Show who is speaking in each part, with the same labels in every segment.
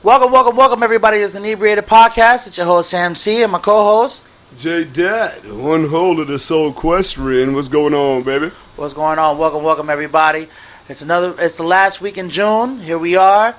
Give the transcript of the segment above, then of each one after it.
Speaker 1: Welcome, everybody. It's the Inebriated podcast. It's your host, Sam C, and my co-host,
Speaker 2: J Dad, one holder of the soul equestrian. What's going on, baby?
Speaker 1: What's going on? Welcome, everybody. It's the last week in June. Here we are,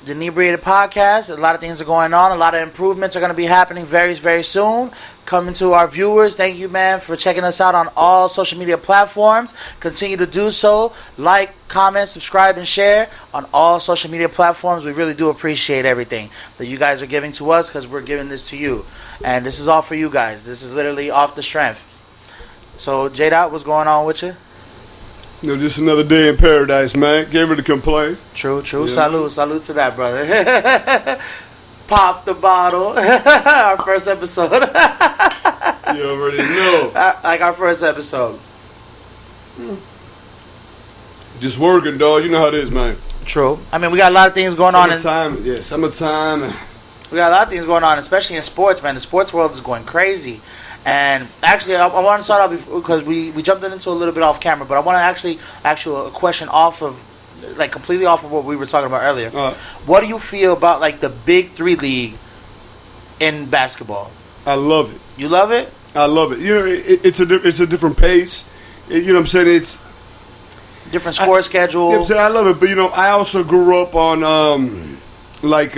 Speaker 1: the Inebriated podcast. A lot of things are going on. A lot of improvements are going to be happening very, very soon. Coming to our viewers, thank you, man, for checking us out on all social media platforms. Continue to do so. Like, comment, subscribe, and share on all social media platforms. We really do appreciate everything that you guys are giving to us because we're giving this to you. And this is all for you guys. This is literally off the strength. So, J-Dot, what's going on with you?
Speaker 2: Just another day in paradise, man. Can't really complain.
Speaker 1: True. Yeah. Salute to that, brother. Pop the bottle. Our first episode.
Speaker 2: You already know.
Speaker 1: Like our first episode.
Speaker 2: Just working, dog. You know how it is, man.
Speaker 1: True. I mean, we got a lot of things going on.
Speaker 2: Summertime.
Speaker 1: We got a lot of things going on, especially in sports, man. The sports world is going crazy. And actually, I want to start off because we jumped into a little bit off camera, but I want to actually ask you a question completely off of what we were talking about earlier. What do you feel about the Big Three League in basketball? I
Speaker 2: love it.
Speaker 1: You love it?
Speaker 2: I love it. It's a different pace. You know what I'm saying? It's
Speaker 1: different score schedule.
Speaker 2: You know what I'm saying? I love it, but I also grew up on like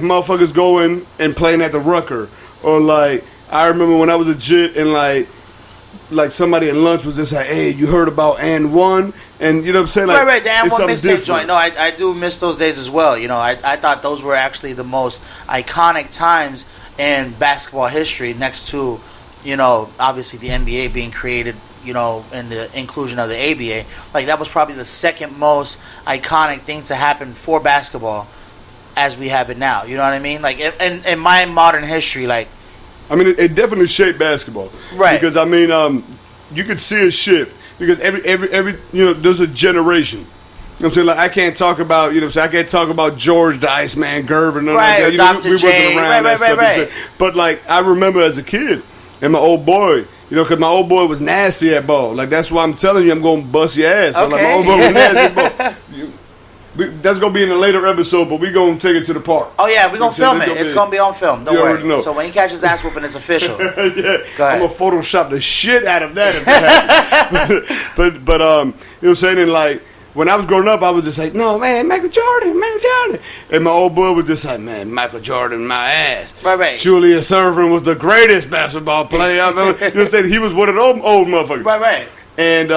Speaker 2: motherfuckers going and playing at the Rucker. Or I remember when I was a jit and like somebody at lunch was just like, hey, you heard about and one? And you know what I'm saying?
Speaker 1: Right, the and one mixtape joint. No, I do miss those days as well. I thought those were actually the most iconic times in basketball history next to, obviously the NBA being created, and the inclusion of the ABA. That was probably the second most iconic thing to happen for basketball as we have it now. You know what I mean? In my modern history,
Speaker 2: it definitely shaped basketball.
Speaker 1: Right.
Speaker 2: Because, you could see a shift. Because every there's a generation. You know what I'm saying? I can't talk about, I can't talk about George the Iceman Gervin.
Speaker 1: Right,
Speaker 2: like that.
Speaker 1: We wasn't
Speaker 2: around that stuff.
Speaker 1: Right.
Speaker 2: But, I remember as a kid, and my old boy, because my old boy was nasty at ball. That's why I'm telling you I'm going to bust your ass.
Speaker 1: Okay.
Speaker 2: But, my old boy was nasty at ball. That's going to be in a later episode, but we're going to take it to the park.
Speaker 1: Oh, yeah, we're going to film it. It's going to be on film. Don't worry.
Speaker 2: Know.
Speaker 1: So when he catches ass whooping, it's official.
Speaker 2: Yeah.
Speaker 1: Go ahead.
Speaker 2: I'm going to Photoshop the shit out of that if that happens. but you know what I'm saying? And, when I was growing up, I was just like, no, man, Michael Jordan. And my old boy was just like, man, Michael Jordan, my ass.
Speaker 1: Right.
Speaker 2: Julius Erving was the greatest basketball player I've ever. You know what I'm saying? He was one of those old motherfuckers.
Speaker 1: Right.
Speaker 2: And,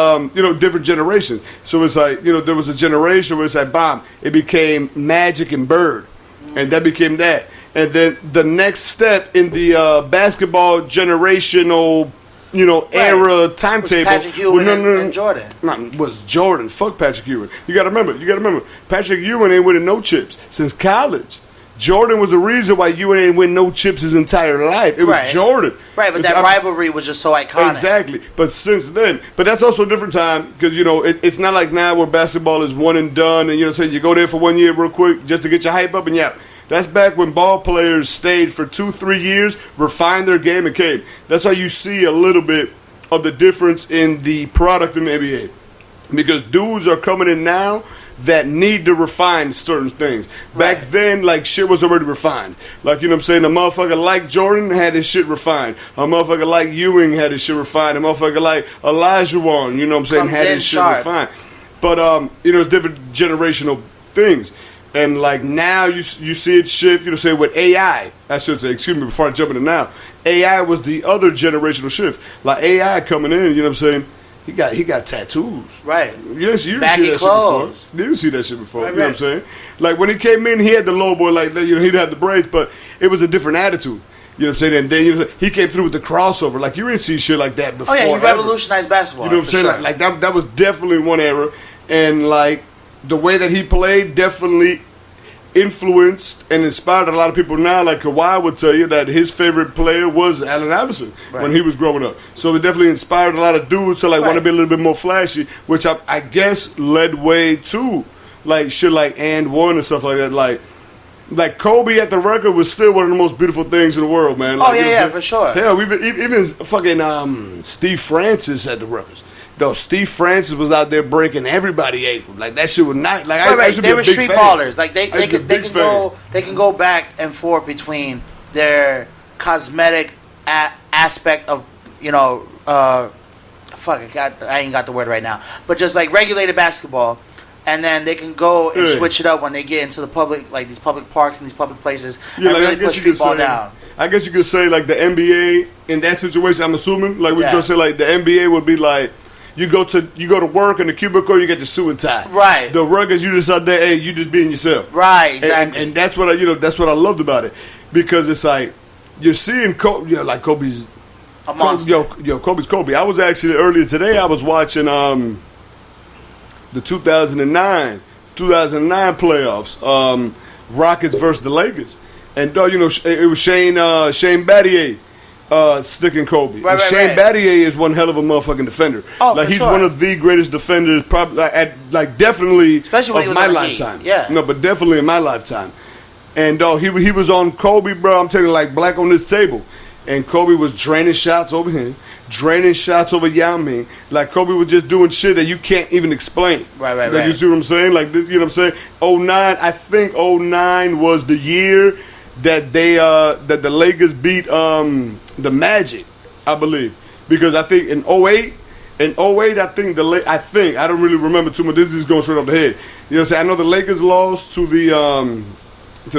Speaker 2: different generations. So it's there was a generation where it's bomb. It became Magic and Bird. And that became that. And then the next step in the basketball generational, era timetable.
Speaker 1: Patrick Ewing and Jordan.
Speaker 2: Was Jordan. Fuck Patrick Ewing. You got to remember. Patrick Ewing ain't winning no chips since college. Jordan was the reason why Ewing didn't win no chips his entire life. It was Jordan.
Speaker 1: Right, but that rivalry was just so iconic.
Speaker 2: Exactly. But since then, but that's also a different time because, it's not like now where basketball is one and done and, you go there for 1 year real quick just to get your hype up and that's back when ball players stayed for 2-3 years, refined their game and came. That's how you see a little bit of the difference in the product in the NBA. Because dudes are coming in now that need to refine certain things. Back then, shit was already refined. You know what I'm saying? A motherfucker like Jordan had his shit refined. A motherfucker like Ewing had his shit refined. A motherfucker like Olajuwon, you know what I'm saying, had his shit refined. But, it's different generational things. And, now you see it shift, say, with AI. I should say, excuse me, before I jump into now. AI was the other generational shift. AI coming in, you know what I'm saying? He got tattoos.
Speaker 1: Right.
Speaker 2: You didn't see that shit before. You didn't see that shit before. You know what I'm saying? When he came in, he had the low boy, he'd have the braids, but it was a different attitude. You know what I'm saying? And then he came through with the crossover. You didn't see shit like that before.
Speaker 1: Oh, yeah, he revolutionized basketball.
Speaker 2: You know what I'm saying?
Speaker 1: Sure.
Speaker 2: That was definitely one era. And, the way that he played definitely influenced and inspired a lot of people now. Kawhi would tell you that his favorite player was Allen Iverson when he was growing up. So it definitely inspired a lot of dudes to want to be a little bit more flashy, which I guess led way to shit and one and stuff like that. Kobe at the record was still one of the most beautiful things in the world, man.
Speaker 1: For sure.
Speaker 2: Hell, even fucking Steve Francis at the records. Though Steve Francis was out there breaking everybody ankles. Like that shit was not like I should be
Speaker 1: They
Speaker 2: a
Speaker 1: were
Speaker 2: big
Speaker 1: street
Speaker 2: fan.
Speaker 1: ballers. Like they can go back and forth between their cosmetic aspect of I ain't got the word right now, but just like regulated basketball, and then they can go and switch it up when they get into the public, like these public parks and these public places, and
Speaker 2: like,
Speaker 1: really put street ball down.
Speaker 2: I guess you could say like the NBA in that situation. I'm assuming like we just say like the NBA would be like you go to work in the cubicle, you get your suit and tie.
Speaker 1: Right.
Speaker 2: The ruggers, you just out there, hey, you just being yourself.
Speaker 1: Right. Exactly.
Speaker 2: And that's what I loved about it, because it's like you're seeing like Kobe's. Kobe's Kobe. I was actually earlier today. I was watching the 2009 playoffs, Rockets versus the Lakers, and it was Shane Battier sticking Kobe.
Speaker 1: Right,
Speaker 2: Shane Battier is one hell of a motherfucking defender.
Speaker 1: Oh,
Speaker 2: like he's
Speaker 1: sure.
Speaker 2: one of the greatest defenders, probably definitely
Speaker 1: especially when he
Speaker 2: of
Speaker 1: was
Speaker 2: my
Speaker 1: on the
Speaker 2: lifetime.
Speaker 1: Heat. Yeah,
Speaker 2: no, but definitely in my lifetime. And he was on Kobe, bro. I'm telling you, like black on this table. And Kobe was draining shots over him, draining shots over Yao Ming. Like Kobe was just doing shit that you can't even explain.
Speaker 1: Right.
Speaker 2: You see what I'm saying? Like this, you know what I'm saying? 09, I think 09 was the year that that the Lakers beat the Magic, I believe. Because I think in 08, I think I don't really remember too much. This is going straight off the head. You know what I'm saying? I know the Lakers lost to the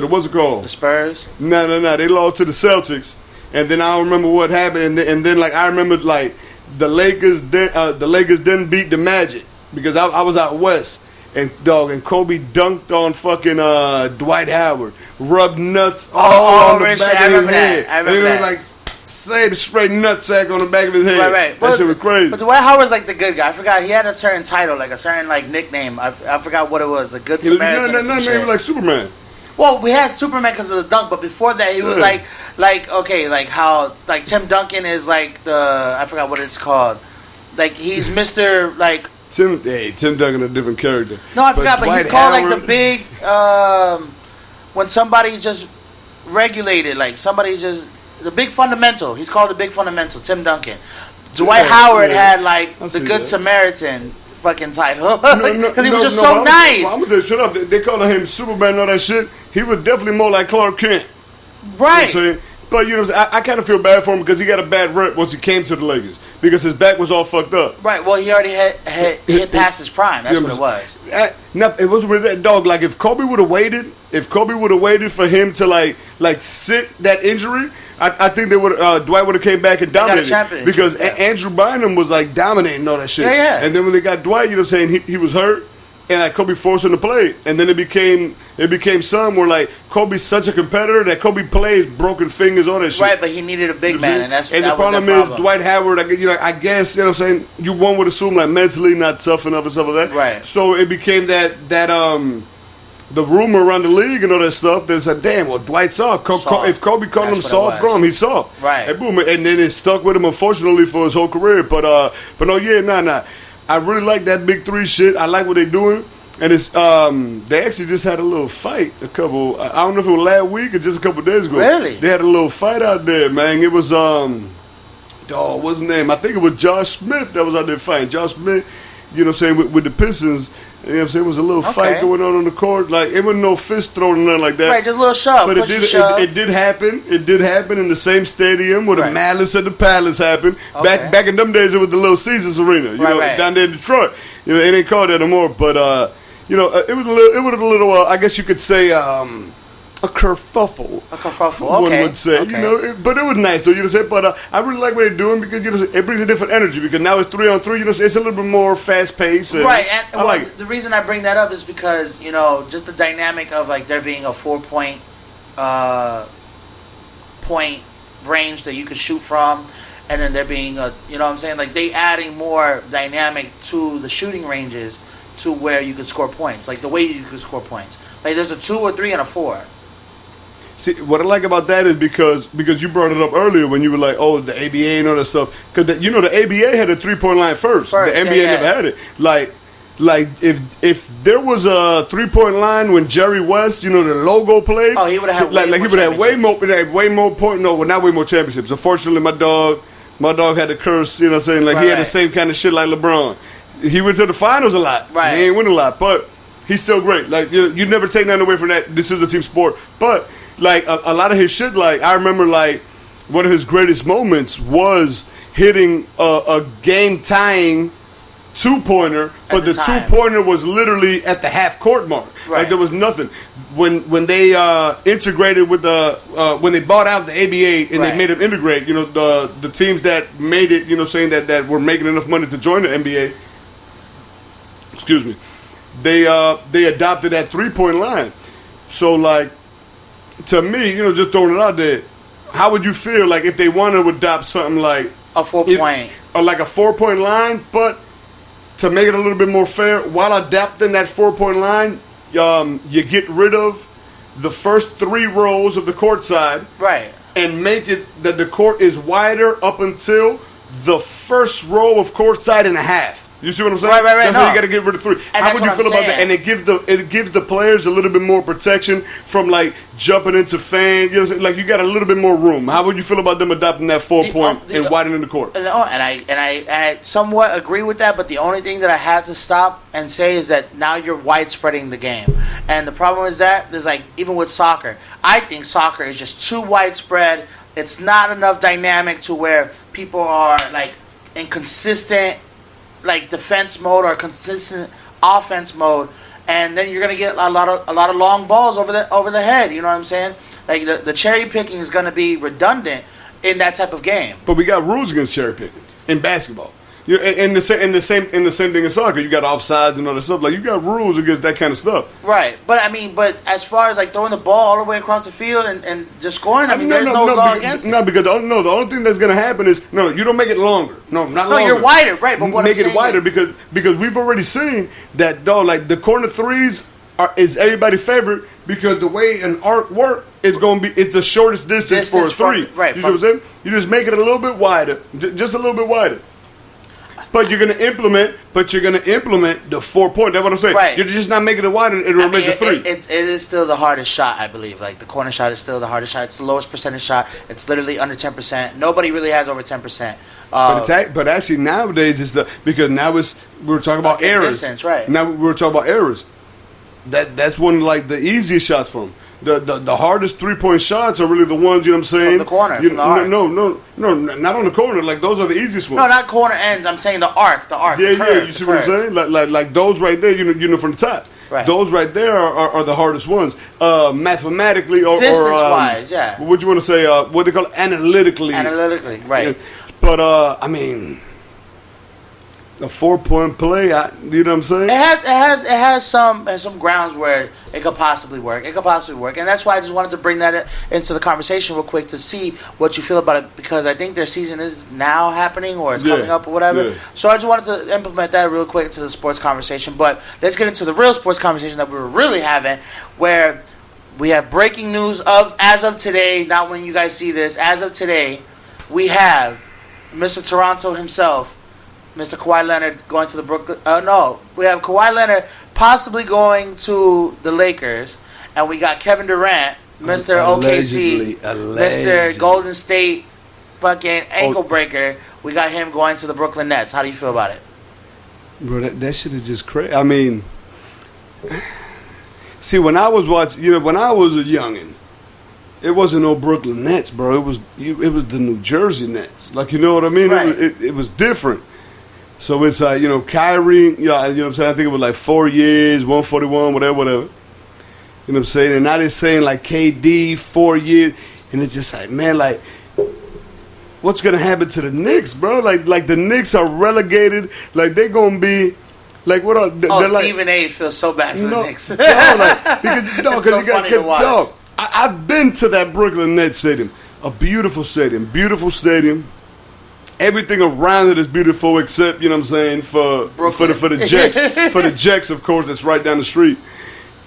Speaker 2: what's it called?
Speaker 1: The Spurs?
Speaker 2: No. They lost to the Celtics. And then I don't remember what happened, and then like I remember like the Lakers didn't beat the Magic because I was out west, and Kobe dunked on fucking Dwight Howard, rubbed nuts all on the back of his head.
Speaker 1: I remember that.
Speaker 2: Like same straight nutsack on the back of his head.
Speaker 1: Right.
Speaker 2: That shit was crazy.
Speaker 1: But Dwight Howard's like the good guy. I forgot he had a certain title, like a certain like nickname. I forgot what it was. The Good Samaritan.
Speaker 2: No, he was like Superman.
Speaker 1: Well, we had Superman because of the dunk, but before that, he was like how Tim Duncan is like I forgot what it's called. Like he's Mr. like
Speaker 2: Tim Duncan a different character.
Speaker 1: No, I forgot, but he's called
Speaker 2: Howard,
Speaker 1: like the big when somebody's just regulated, like somebody's just the big fundamental. He's called the big fundamental. Tim Duncan. Dwight Howard had like the Good Samaritan fucking title because he was just so nice.
Speaker 2: I'm gonna shut up. They call him Superman and all that shit. He was definitely more like Clark Kent.
Speaker 1: Right.
Speaker 2: You know what I'm saying? But you know, I kind of feel bad for him because he got a bad rep once he came to the Lakers because his back was all fucked up.
Speaker 1: Right. Well, he already had hit past his prime. That's what it was.
Speaker 2: No, it wasn't with that dog. Like if Kobe would have waited for him to like sit that injury, I think they would. Dwight would have came back and dominated because Andrew Bynum was like dominating all that shit.
Speaker 1: Yeah.
Speaker 2: And then when they got Dwight, you know what I'm saying, he was hurt. And like Kobe forced him to play, and then it became some where like Kobe's such a competitor that Kobe plays broken fingers, all that shit.
Speaker 1: Right, but he needed a big man, and
Speaker 2: the problem is Dwight Howard. I guess you know what I'm saying. One would assume like mentally not tough enough and stuff like that.
Speaker 1: Right.
Speaker 2: So it became that the rumor around the league and all that stuff that said, damn, well Dwight's soft. If Kobe called him soft, bro, he's soft.
Speaker 1: Right.
Speaker 2: And boom, and then it stuck with him unfortunately for his whole career. But no, I really like that big three shit. I like what they're doing. And it's they actually just had a little fight I don't know if it was last week or just a couple days ago.
Speaker 1: Really?
Speaker 2: They had a little fight out there, man. It was what's his name? I think it was Josh Smith that was out there fighting. Josh Smith, you know what I'm saying, with the Pistons. You know what I'm saying? It was a little fight going on the court. Like it wasn't no fist thrown or nothing like that.
Speaker 1: Right, just a little shove.
Speaker 2: But it did happen. It did happen in the same stadium where the Malice at the Palace happened.
Speaker 1: Okay.
Speaker 2: Back in them days, it was the Little Caesars Arena. You know, down there in Detroit. You know, it ain't called that no more. But you know, it was a little. I guess you could say a kerfuffle.
Speaker 1: A kerfuffle.
Speaker 2: One would say.
Speaker 1: Okay.
Speaker 2: You know, but it was nice though. You know, what I'm saying. But I really like what they're doing because you know it brings a different energy because now it's 3-on-3. You know, it's a little bit more fast paced.
Speaker 1: Right. And
Speaker 2: I like it.
Speaker 1: The reason I bring that up is because you know just the dynamic of like there being a 4-point point range that you could shoot from. And then there being a, you know what I'm saying, like they adding more dynamic to the shooting ranges to where you can score points, like the way you can score points. Like there's a 2 or 3 and a 4.
Speaker 2: See, what I like about that is because you brought it up earlier when you were like, oh, the ABA and all that stuff. Because, you know, the ABA had a 3-point line first. The NBA never had it. Like if there was a 3-point line when Jerry West, you know, the logo played.
Speaker 1: Oh, he would have had
Speaker 2: he would have way more points. No, well, not way more championships. Unfortunately, my dog My dog had to curse, you know what I'm saying? Like, he had the same kind of shit like LeBron. He went to the finals a lot.
Speaker 1: Right.
Speaker 2: He ain't win a lot, but he's still great. Like, you never take nothing away from that. This is a team sport. But, like, a lot of his shit, like, I remember, like, one of his greatest moments was hitting a game-tying two-pointer, but the two-pointer was literally at the half-court mark.
Speaker 1: Right.
Speaker 2: Like, there was nothing. When they integrated with when they bought out the ABA and they made them integrate, you know, the teams that made it, you know, saying that were making enough money to join the NBA, excuse me, they adopted that three-point line. So, like, to me, you know, just throwing it out there, how would you feel, like, if they want to adopt something like
Speaker 1: a 4-point,
Speaker 2: or like a 4-point line, but to make it a little bit more fair, while adapting that 4-point line, you get rid of the first 3 rows of the court side,
Speaker 1: right,
Speaker 2: and make it that the court is wider up until the first row of court side and a half. You see what I'm saying?
Speaker 1: Right.
Speaker 2: That's why you got to get rid of 3. How would you feel about that? And it gives the players a little bit more protection from, like, jumping into fans. You know what I'm saying? Like, you got a little bit more room. How would you feel about them adopting that 4-point and widening the court?
Speaker 1: And I somewhat agree with that. But the only thing that I have to stop and say is that now you're widespreading the game. And the problem is that there's, like, even with soccer, I think soccer is just too widespread. It's not enough dynamic to where people are, like, inconsistent, like, defense mode or consistent offense mode, and then you're gonna get a lot of long balls over the head. You know what I'm saying? Like, the cherry picking is gonna be redundant in that type of game.
Speaker 2: But we got rules against cherry picking in basketball. And the same thing in soccer. You got offsides and all that stuff. Like, you got rules against that kind of stuff.
Speaker 1: Right. But as far as, like, throwing the ball all the way across the field and just scoring, there's no law against it.
Speaker 2: No, because the only thing that's going to happen is you don't make it longer. No, not longer.
Speaker 1: No, you're wider, right? But what
Speaker 2: make it wider because we've already seen that, dog. Like, the corner threes is everybody's favorite because the way an arc works, it's the shortest distance for a three.
Speaker 1: Right.
Speaker 2: You see what I'm saying? You just make it a little bit wider, just a little bit wider. But you're going to implement the 4-point. That's what I'm saying. Right. You're just not making it wide, and it remains a 3.
Speaker 1: It is still the hardest shot, I believe. Like, the corner shot is still the hardest shot. It's the lowest percentage shot. It's literally under 10%. Nobody really has over 10%.
Speaker 2: But actually nowadays because now we're talking about errors.
Speaker 1: Distance, right.
Speaker 2: Now we're talking about errors. That's one of, like, the easiest shots for them. The hardest 3-point shots are really the ones, you know what I'm saying?
Speaker 1: From the corner.
Speaker 2: No, not on the corner. Like, those are the easiest ones.
Speaker 1: No, not corner ends. I'm saying the arc.
Speaker 2: Yeah, you see what I'm saying? Like those right there, you know, from the top.
Speaker 1: Right.
Speaker 2: Those right there are the hardest ones. Mathematically or
Speaker 1: distance-wise, yeah.
Speaker 2: What do you want to say? What they call it? Analytically.
Speaker 1: Analytically, right.
Speaker 2: Yeah. But, I mean, a 4-point play, you know what I'm saying?
Speaker 1: It has some grounds where it could possibly work. And that's why I just wanted to bring that into the conversation real quick to see what you feel about it, because I think their season is now happening or it's coming up or whatever. Yeah. So I just wanted to implement that real quick into the sports conversation. But let's get into the real sports conversation that we were really having, where we have breaking news as of today, not when you guys see this, as of today, we have Mr. Toronto himself, Mr. Kawhi Leonard going to the Brooklyn. We have Kawhi Leonard possibly going to the Lakers, and we got Kevin Durant, Mr. OKC, Mr. Golden State, fucking ankle breaker. We got him going to the Brooklyn Nets. How do you feel about it,
Speaker 2: bro? That shit is just crazy. I mean, see, when I was watching, when I was a youngin', it wasn't no Brooklyn Nets, bro. It was the New Jersey Nets. Like, you know what I mean?
Speaker 1: Right.
Speaker 2: It was different. So it's like, Kyrie, you know what I'm saying? I think it was like 4 years, 141, whatever. You know what I'm saying? And now they're saying like KD, 4 years. And it's just like, man, like, what's going to happen to the Knicks, bro? Like the Knicks are relegated. Like, they're going to be, like, what are they?
Speaker 1: Stephen A. feels so bad for the Knicks.
Speaker 2: Because you got to watch. I've been to that Brooklyn Nets stadium. A beautiful stadium. Everything around it is beautiful except, you know what I'm saying, for the Jets. For the Jets, of course, that's right down the street.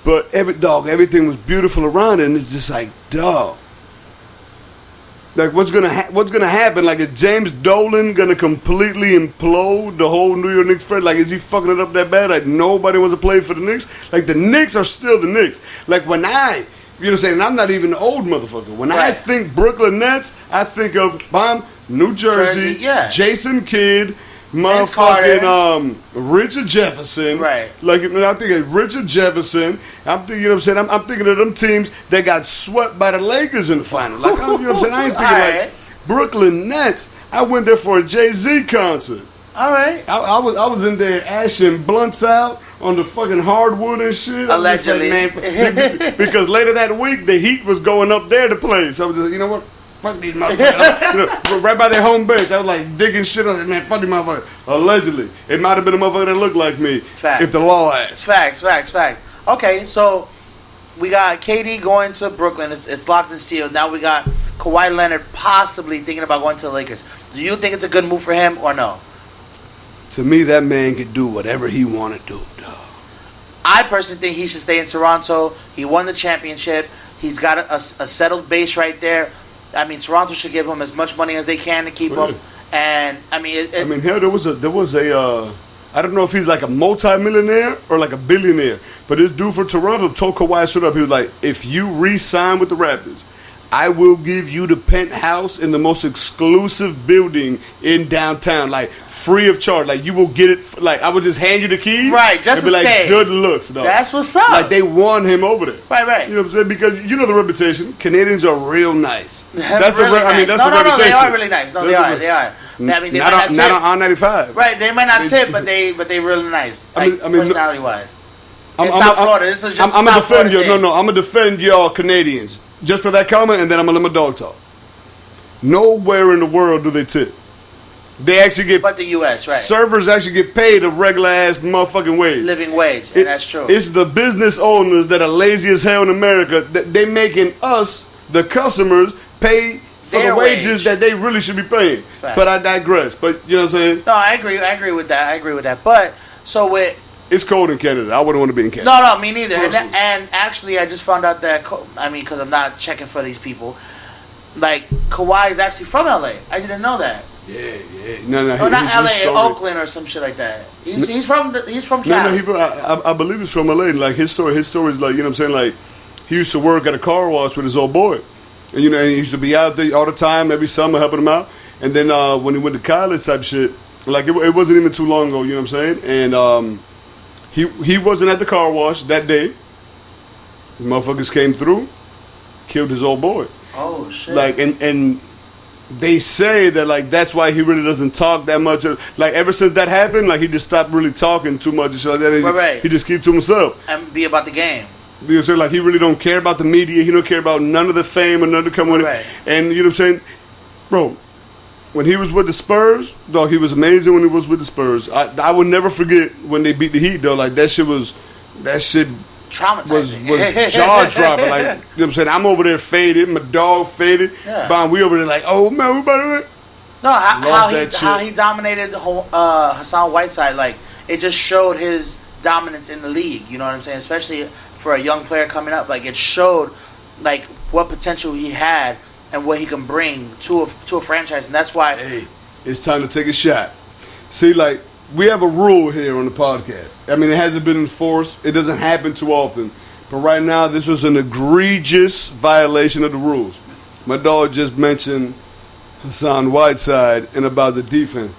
Speaker 2: But everything was beautiful around it, and it's just like, dog. Like, what's gonna happen? Like, is James Dolan gonna completely implode the whole New York Knicks franchise? Like, is he fucking it up that bad? Like, nobody wants to play for the Knicks? Like, the Knicks are still the Knicks. Like, when I You know what I'm saying? And I'm not even an old motherfucker. When I
Speaker 1: Right.
Speaker 2: think Brooklyn Nets, I think of New Jersey,
Speaker 1: yeah.
Speaker 2: Jason Kidd,
Speaker 1: Vince Carter.
Speaker 2: motherfucking Richard Jefferson.
Speaker 1: Right.
Speaker 2: Like, you know, I'm thinking of Richard Jefferson. I'm thinking, you know what I'm saying? I'm thinking of them teams that got swept by the Lakers in the final. Like, you know what I'm saying? I ain't thinking
Speaker 1: All
Speaker 2: like
Speaker 1: right.
Speaker 2: Brooklyn Nets. I went there for a Jay-Z concert.
Speaker 1: All right.
Speaker 2: I was in there ashing blunts out on the fucking hardwood and shit. I was just like,
Speaker 1: Allegedly.
Speaker 2: man, because later that week the Heat was going up there to play. So I was just, you know what? Fuck these motherfuckers. You know, right by their home bench. I was like digging shit on it, man. Fuck these motherfuckers. Allegedly, it might have been a motherfucker that looked like me.
Speaker 1: Facts.
Speaker 2: If the law asks.
Speaker 1: Facts. Okay, so we got KD going to Brooklyn. It's locked and sealed. Now we got Kawhi Leonard possibly thinking about going to the Lakers. Do you think it's a good move for him or no?
Speaker 2: To me, that man could do whatever he want to do, dog.
Speaker 1: I personally think he should stay in Toronto. He won the championship. He's got a settled base right there. I mean, Toronto should give him as much money as they can to keep him. And I mean,
Speaker 2: hell, there was a. I don't know if he's like a multi-millionaire or like a billionaire, but this dude for Toronto told Kawhi straight up. He was like, "If you re-sign with the Raptors, I will give you the penthouse in the most exclusive building in downtown, like free of charge. Like you will get it. Like I would just hand you the keys,
Speaker 1: right? Just
Speaker 2: and be
Speaker 1: to
Speaker 2: like,
Speaker 1: stay.
Speaker 2: good looks, dog.
Speaker 1: That's what's up.
Speaker 2: Like they won him over there,
Speaker 1: right.
Speaker 2: You know what I'm saying? Because you know the reputation. Canadians are real nice. That's
Speaker 1: really
Speaker 2: I mean,
Speaker 1: nice.
Speaker 2: that's the reputation.
Speaker 1: No, they are really nice. No, they are. They are. I mean, they
Speaker 2: not
Speaker 1: might not
Speaker 2: on
Speaker 1: tip.
Speaker 2: I-95.
Speaker 1: Right, they might not tip, but they really nice. Like,
Speaker 2: I mean,
Speaker 1: personality wise. In South Florida, this is just
Speaker 2: I'm gonna defend you.
Speaker 1: Florida
Speaker 2: No, I'm gonna defend y'all Canadians just for that comment, and then I'm gonna let my dog talk. Nowhere in the world do they tip. They actually get.
Speaker 1: But the U.S., right?
Speaker 2: Servers actually get paid a regular ass motherfucking wage.
Speaker 1: Living wage, and that's true.
Speaker 2: It's the business owners that are lazy as hell in America. They making us, the customers, pay for
Speaker 1: Their
Speaker 2: the wages
Speaker 1: wage.
Speaker 2: that they really should be paying.
Speaker 1: Fact.
Speaker 2: But I digress. But you know what I'm saying?
Speaker 1: No, I agree with that. But so with
Speaker 2: It's cold in Canada. I wouldn't want to be in Canada.
Speaker 1: no, me neither. And actually, I just found out that because I'm not checking for these people. Like Kawhi is actually from LA. I didn't know that.
Speaker 2: Yeah. No.
Speaker 1: Oh, not
Speaker 2: his
Speaker 1: LA,
Speaker 2: story-
Speaker 1: Oakland or some shit like that. He's from Cali.
Speaker 2: I believe it's from LA. Like his story is like, you know what I'm saying? Like he used to work at a car wash with his old boy, and you know, and he used to be out there all the time, every summer helping him out. And then when he went to college type shit, like it wasn't even too long ago, you know what I'm saying? And he wasn't at the car wash that day. The motherfuckers came through, killed his old boy.
Speaker 1: Oh shit!
Speaker 2: Like and they say that like that's why he really doesn't talk that much. Like ever since that happened, like he just stopped really talking too much and shit like that.
Speaker 1: Right.
Speaker 2: He just keeps to himself.
Speaker 1: And be about the game.
Speaker 2: You know, so like he really don't care about the media. He don't care about none of the fame or none of the come with it. And you know what I'm saying, bro. When he was with the Spurs, dog, he was amazing when he was with the Spurs. I will never forget when they beat the Heat, though. Like that shit
Speaker 1: traumatizing.
Speaker 2: was jaw dropping. Like, you know what I'm saying? I'm over there faded, my dog faded.
Speaker 1: Yeah.
Speaker 2: Bon, we over there like, oh man, we about to.
Speaker 1: No, how he dominated the whole Hassan Whiteside. Like it just showed his dominance in the league. You know what I'm saying? Especially for a young player coming up, like it showed like what potential he had and what he can bring to a franchise, and that's why.
Speaker 2: Hey, it's time to take a shot. See, like we have a rule here on the podcast. I mean, it hasn't been enforced. It doesn't happen too often. But right now, this was an egregious violation of the rules. My dog just mentioned Hassan Whiteside and about the defense.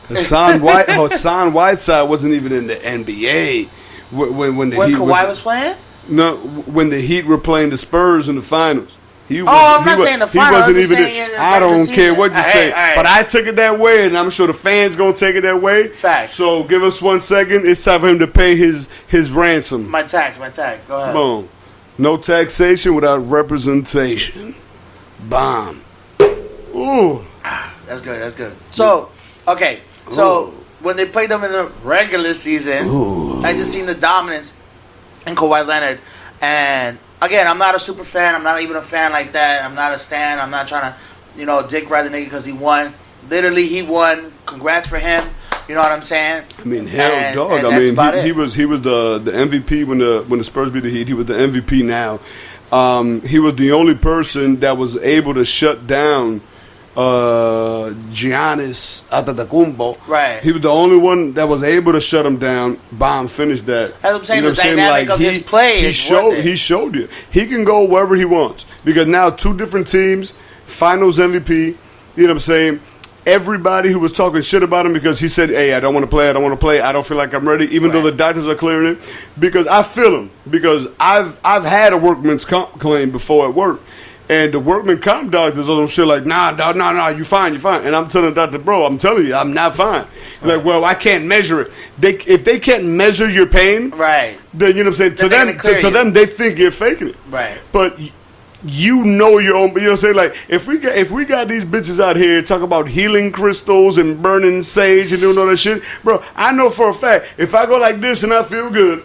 Speaker 2: Hassan Whiteside wasn't even in the NBA when
Speaker 1: Kawhi was playing.
Speaker 2: No, when the Heat were playing the Spurs in the finals.
Speaker 1: I'm not saying the finals.
Speaker 2: He wasn't even. I don't care what you say,
Speaker 1: right.
Speaker 2: but I took it that way, and I'm sure the fans gonna take it that way.
Speaker 1: Facts.
Speaker 2: So give us 1 second. It's time for him to pay his ransom.
Speaker 1: My tax. Go ahead.
Speaker 2: Boom. No taxation without representation. Bomb. Ooh.
Speaker 1: That's good. So, okay. So when they played them in the regular season, I just seen the dominance in Kawhi Leonard, and. Again, I'm not a super fan. I'm not even a fan like that. I'm not a stan. I'm not trying to, dick ride the nigga because he won. Literally, he won. Congrats for him. You know what I'm saying?
Speaker 2: I mean, dog. I mean, he was the MVP when the Spurs beat the Heat. He was the MVP now. He was the only person that was able to shut down Giannis Antetokounmpo.
Speaker 1: Right.
Speaker 2: He was the only one that was able to shut him down. Bam finished that.
Speaker 1: That's what I'm saying. The dynamic of his play
Speaker 2: he showed you. He can go wherever he wants. Because now 2 different teams, finals MVP, you know what I'm saying? Everybody who was talking shit about him because he said, hey, I don't want to play, I don't feel like I'm ready, even though the doctors are clearing it. Because I feel him. Because I've had a workman's comp claim before at work. And the workman comp doctors are some shit like, nah, dog, nah, you fine. And I'm telling the doctor, bro, I'm telling you, I'm not fine. Right. Like, well, I can't measure it. If they can't measure your pain,
Speaker 1: right,
Speaker 2: then, you know what I'm saying, to them, they think you're faking it.
Speaker 1: Right.
Speaker 2: But you know your own, you know what I'm saying? Like, if we got these bitches out here talking about healing crystals and burning sage and doing all that shit, bro, I know for a fact, if I go like this and I feel good,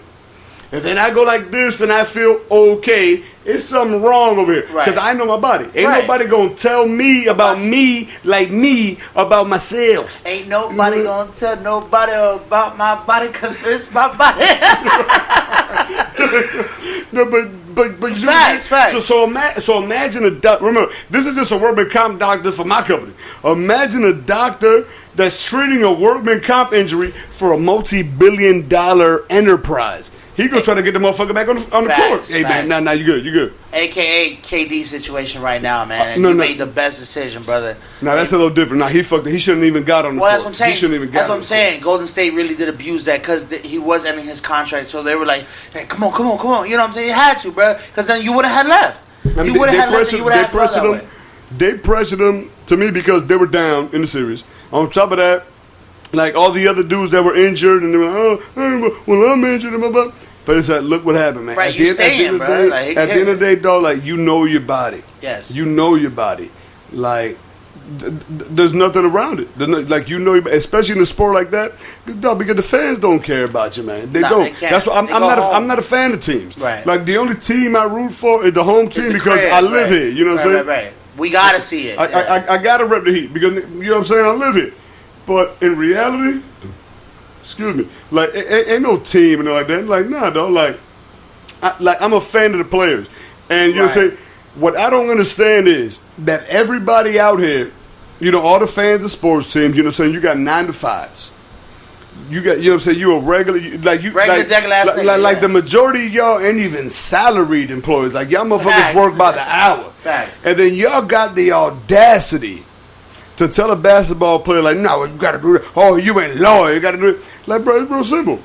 Speaker 2: and then I go like this and I feel okay, it's something wrong over here. Because I know my body. Ain't nobody going to tell me about me like me about myself.
Speaker 1: Ain't nobody going to tell nobody about my body because it's my body.
Speaker 2: No, but you
Speaker 1: facts.
Speaker 2: So imagine a doctor. Remember, this is just a workman comp doctor for my company. Imagine a doctor that's treating a workman comp injury for a multi-billion-dollar enterprise. He gonna try to get the motherfucker back on the court. Hey man, nah, you good.
Speaker 1: AKA KD situation right now, man. And you made the best decision, brother.
Speaker 2: Nah, that's a little different. Nah, he fucked it. He shouldn't even got on the court.
Speaker 1: That's what I'm saying.
Speaker 2: He shouldn't even got.
Speaker 1: That's what I'm saying. Golden State really did abuse that because he was ending his contract, so they were like, "Hey, come on." You know what I'm saying? You had to, bro, because then you would have had left. You would have had left. You would have pressured him.
Speaker 2: They pressured him to me because they were down in the series. On top of that, like all the other dudes that were injured, and they were like, "Oh, well, I'm injured," and blah. But it's like, look what happened, man.
Speaker 1: Right,
Speaker 2: at the end of the day, dog, like, you know your body.
Speaker 1: Yes.
Speaker 2: You know your body. Like, there's nothing around it. Like, you know, especially in a sport like that, dog, because the fans don't care about you, man. They don't. That's why I'm not a fan of teams.
Speaker 1: Right.
Speaker 2: Like, the only team I root for is the home team because I live here. You know what I'm saying?
Speaker 1: Right. We got to see it.
Speaker 2: I got to rep the Heat because, you know what I'm saying, I live here. But in reality... Excuse me. Like, ain't no team and like that. Like, nah, dog. Like, I'm a fan of the players. And, you know what I'm saying? What I don't understand is that everybody out here, you know, all the fans of sports teams, you know what I'm saying, you got 9 to 5s. You got, you know what I'm saying, you a regular, like the majority of y'all ain't even salaried employees. Like, y'all motherfuckers work by the hour.
Speaker 1: Facts.
Speaker 2: And then y'all got the audacity to tell a basketball player, like, no, you got to do it. Oh, you ain't loyal. You got to do it. Like, bro, it's real simple.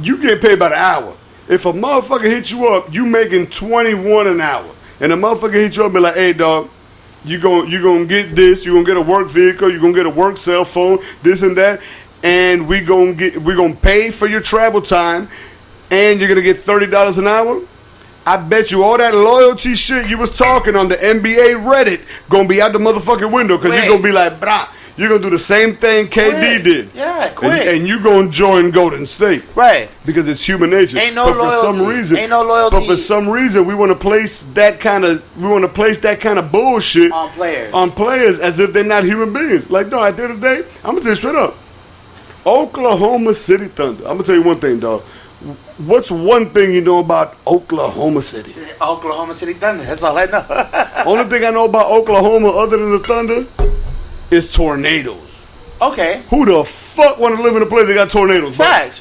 Speaker 2: You get paid by the hour. If a motherfucker hit you up, you making $21 an hour. And a motherfucker hit you up and be like, hey, dog, you gonna get this. You going to get a work vehicle. You going to get a work cell phone, this and that. And we gonna pay for your travel time. And you're going to get $30 an hour. I bet you all that loyalty shit you was talking on the NBA Reddit gonna be out the motherfucking window because you're gonna be like, brah, you're gonna do the same thing KD did.
Speaker 1: Yeah, quick.
Speaker 2: And you gonna join Golden State.
Speaker 1: Right.
Speaker 2: Because it's human nature.
Speaker 1: Ain't no loyalty. Ain't no loyalty.
Speaker 2: But for some reason we wanna place that kind of bullshit
Speaker 1: on
Speaker 2: players as if they're not human beings. Like, dog, at the end of the day, I'm gonna tell you straight up. Oklahoma City Thunder. I'm gonna tell you one thing, dog. What's one thing you know about Oklahoma City?
Speaker 1: Oklahoma City Thunder. That's all I know.
Speaker 2: Only thing I know about Oklahoma other than the Thunder is tornadoes.
Speaker 1: Okay.
Speaker 2: Who the fuck want to live in a place that got tornadoes?
Speaker 1: Facts.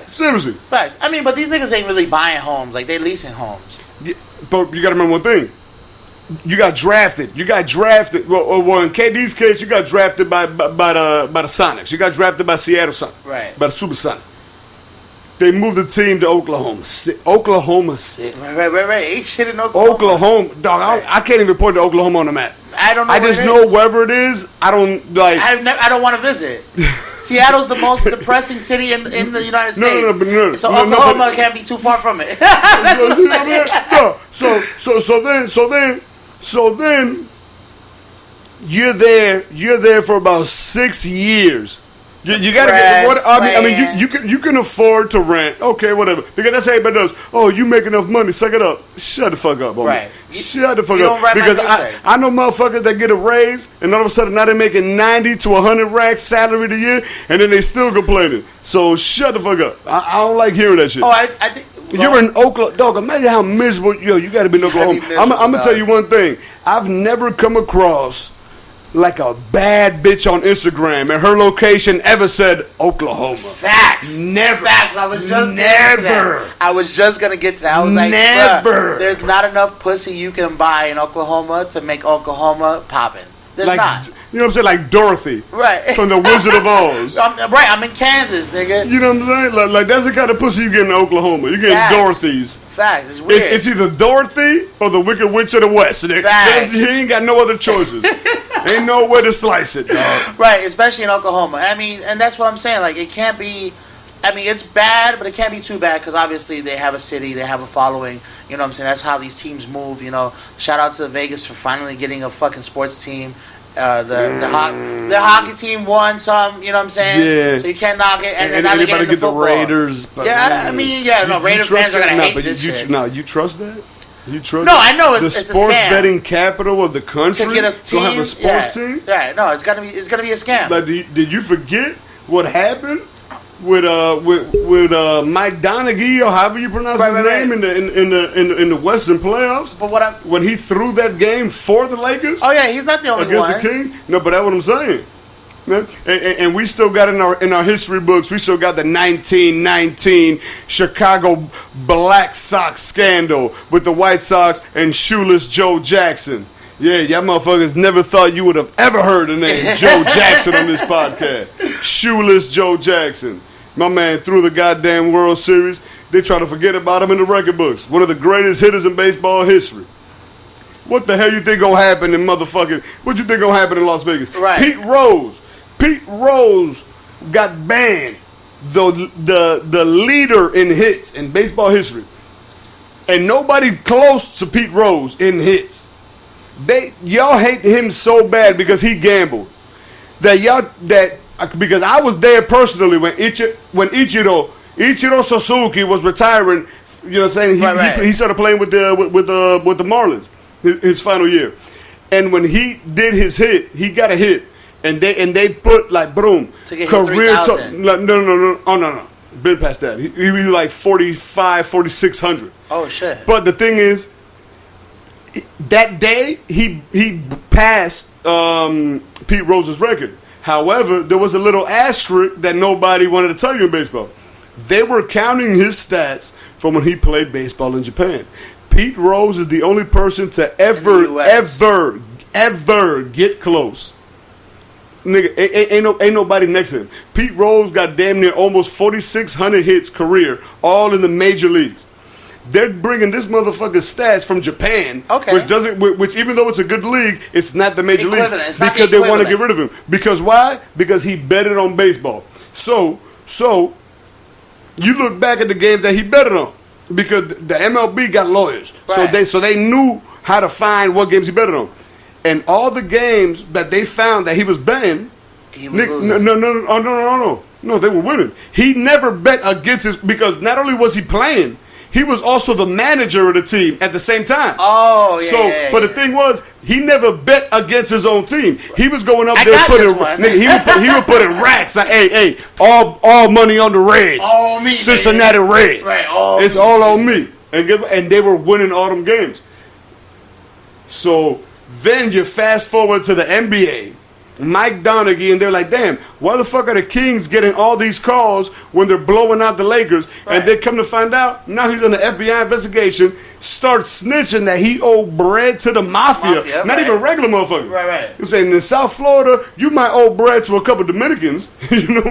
Speaker 2: Seriously.
Speaker 1: Facts. I mean, but these niggas ain't really buying homes. Like, they leasing homes.
Speaker 2: Yeah, but you got to remember one thing. You got drafted. Well, in KD's case, you got drafted by the Sonics. You got drafted by Seattle Sonics.
Speaker 1: Right.
Speaker 2: By the Supersonics. They moved the team to Oklahoma City.
Speaker 1: Right. Ain't shit in Oklahoma.
Speaker 2: Dog, I can't even point to Oklahoma on the map.
Speaker 1: I don't know.
Speaker 2: I just know wherever it is. I don't like.
Speaker 1: I don't want to visit. Seattle's the most depressing city in the United States. No. So Oklahoma can't be too far from it.
Speaker 2: So then, you're there for about 6 years. You gotta get what I mean. You can afford to rent, okay, whatever. Because that's how everybody does. Oh, you make enough money, suck it up. Shut the fuck up, homie. Right? Shut the fuck up. Because I know motherfuckers that get a raise, and all of a sudden now they're making 90 to 100 racks salary a year, and then they still complaining. So shut the fuck up. I don't like hearing that shit.
Speaker 1: Oh, I think.
Speaker 2: You're in Oklahoma, dog. Imagine how miserable you got to be in Oklahoma. I'm gonna tell you one thing. I've never come across like a bad bitch on Instagram, and her location ever said Oklahoma.
Speaker 1: Facts.
Speaker 2: Never.
Speaker 1: Facts. I was just
Speaker 2: never.
Speaker 1: I was just gonna get to that. I was like,
Speaker 2: never.
Speaker 1: There's not enough pussy you can buy in Oklahoma to make Oklahoma poppin'. There's
Speaker 2: like,
Speaker 1: not.
Speaker 2: You know what I'm saying? Like Dorothy.
Speaker 1: Right.
Speaker 2: From the Wizard of Oz.
Speaker 1: I'm in Kansas, nigga.
Speaker 2: You know what I'm saying? Like that's the kind of pussy you get in Oklahoma. You get Dorothy's.
Speaker 1: Facts. It's weird.
Speaker 2: It's either Dorothy or the Wicked Witch of the West.
Speaker 1: Facts.
Speaker 2: He ain't got no other choices. Ain't no way to slice it, dog.
Speaker 1: Right, especially in Oklahoma. I mean, and that's what I'm saying. Like, it can't be... I mean, it's bad, but it can't be too bad because obviously they have a city, they have a following. You know what I'm saying? That's how these teams move, you know. Shout out to Vegas for finally getting a fucking sports team. The hockey team won some, you know what I'm saying?
Speaker 2: Yeah.
Speaker 1: So you can't knock it. And then now
Speaker 2: anybody
Speaker 1: get
Speaker 2: the Raiders.
Speaker 1: But Raiders fans are going to hate this shit.
Speaker 2: No, you trust that? You trust
Speaker 1: No, I know it's
Speaker 2: the sports betting capital of the country
Speaker 1: to get a team,
Speaker 2: to have a sports team?
Speaker 1: Right, no, it's gonna be a scam.
Speaker 2: Like, did you forget what happened with Mike Donaghy or however you pronounce his name in the Western playoffs?
Speaker 1: But
Speaker 2: when he threw that game for the Lakers?
Speaker 1: Oh yeah, he's not the only one
Speaker 2: against the Kings. No, but that's what I'm saying. And we still got in our history books, we still got the 1919 Chicago Black Sox scandal with the White Sox and shoeless Joe Jackson. Yeah, y'all motherfuckers never thought you would have ever heard the name Joe Jackson on this podcast. Shoeless Joe Jackson. My man threw the goddamn World Series. They try to forget about him in the record books. One of the greatest hitters in baseball history. What the hell you think gonna happen in motherfucking... What you think gonna happen in Las Vegas?
Speaker 1: Right.
Speaker 2: Pete Rose got banned, the leader in hits in baseball history, and nobody close to Pete Rose in hits. Y'all hate him so bad because he gambled. Because I was there personally when Ichiro Suzuki was retiring. You know what I'm saying? He started playing with the Marlins his final year, and when he did his hit, he got a hit. And they put like boom career no, been past that. He was like 4,600.
Speaker 1: Oh shit!
Speaker 2: But the thing is, that day he passed Pete Rose's record. However, there was a little asterisk that nobody wanted to tell you in baseball. They were counting his stats from when he played baseball in Japan. Pete Rose is the only person to ever get close. Nigga, ain't nobody next to him. Pete Rose got damn near almost 4,600 hits career, all in the major leagues. They're bringing this motherfucker's stats from Japan, which even though it's a good league, it's not the major leagues because they want to get rid of him. Because why? Because he betted on baseball. So you look back at the games that he betted on because the MLB got lawyers, so they knew how to find what games he betted on. And all the games that they found that he was betting, no, they were winning. He never bet against his, because not only was he playing, he was also the manager of the team at the same time.
Speaker 1: Oh, yeah.
Speaker 2: But the thing was, he never bet against his own team. He was going up there putting, he would put in racks like, hey, all money on the Reds,
Speaker 1: all me,
Speaker 2: Cincinnati Reds.
Speaker 1: Right,
Speaker 2: it's all on me, and they were winning all them games. So. Then you fast forward to the NBA, Mike Donaghy, and they're like, damn, why the fuck are the Kings getting all these calls when they're blowing out the Lakers? Right. And they come to find out, now he's on the FBI investigation, starts snitching that he owed bread to the mafia, not even regular motherfuckers.
Speaker 1: Right.
Speaker 2: He's saying in South Florida, you might owe bread to a couple Dominicans. You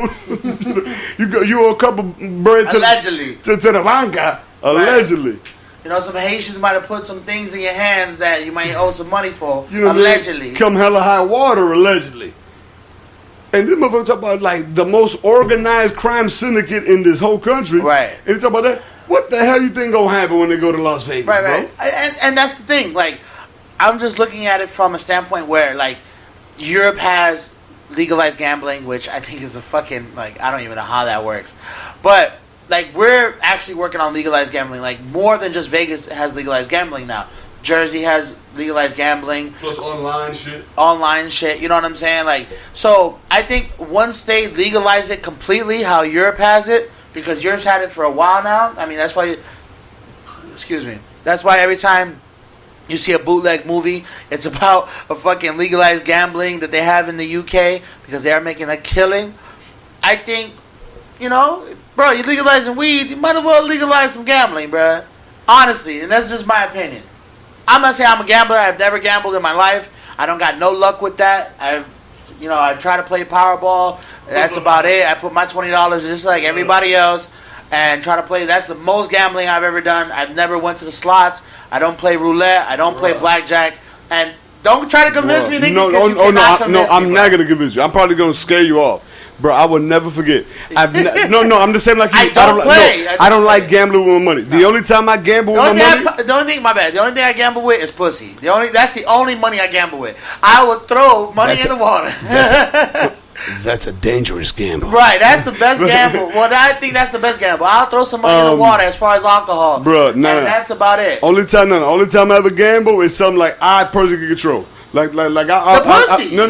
Speaker 2: owe a couple bread to the manga, allegedly.
Speaker 1: Right. You know, some Haitians might have put some things in your hands that you might owe some money for,
Speaker 2: allegedly. Come hella high water, allegedly. And this motherfucker talk about, like, the most organized crime syndicate in this whole country.
Speaker 1: Right.
Speaker 2: And he talk about that. What the hell you think gonna happen when they go to Las Vegas,
Speaker 1: bro? And that's the thing. Like, I'm just looking at it from a standpoint where, like, Europe has legalized gambling, which I think is a fucking, like, I don't even know how that works. But... like, we're actually working on legalized gambling. Like, more than just Vegas has legalized gambling now. Jersey has legalized gambling.
Speaker 2: Plus online shit.
Speaker 1: Online shit, you know what I'm saying? Like, so, I think once they legalize it completely, how Europe has it, because Europe's had it for a while now. I mean, that's why... excuse me. That's why every time You see a bootleg movie, it's about a fucking legalized gambling that they have in the UK because they are making a killing. I think, bro, you legalizing weed, you might as well legalize some gambling, bro. Honestly, and that's just my opinion. I'm not saying I'm a gambler. I've never gambled in my life. I don't got no luck with that. I try to play Powerball. That's about it. I put my $20 just like everybody else and try to play. That's the most gambling I've ever done. I've never went to the slots. I don't play roulette. I don't play blackjack. And don't try to convince me.
Speaker 2: I'm not going to convince you. I'm probably going to scare you off. Bro, I will never forget. I'm the same like you. I don't like gambling with my money. The only time I gamble with my money. The only thing I gamble with is pussy. That's the only money I gamble with. I will throw money in the water. That's a dangerous gamble.
Speaker 1: Right, that's the best gamble. Well, I think that's the best gamble. I'll throw some money in the water as far as alcohol.
Speaker 2: Bro,
Speaker 1: that's about it.
Speaker 2: Only time I ever gamble is something like I personally can control. Like
Speaker 1: pussy.
Speaker 2: The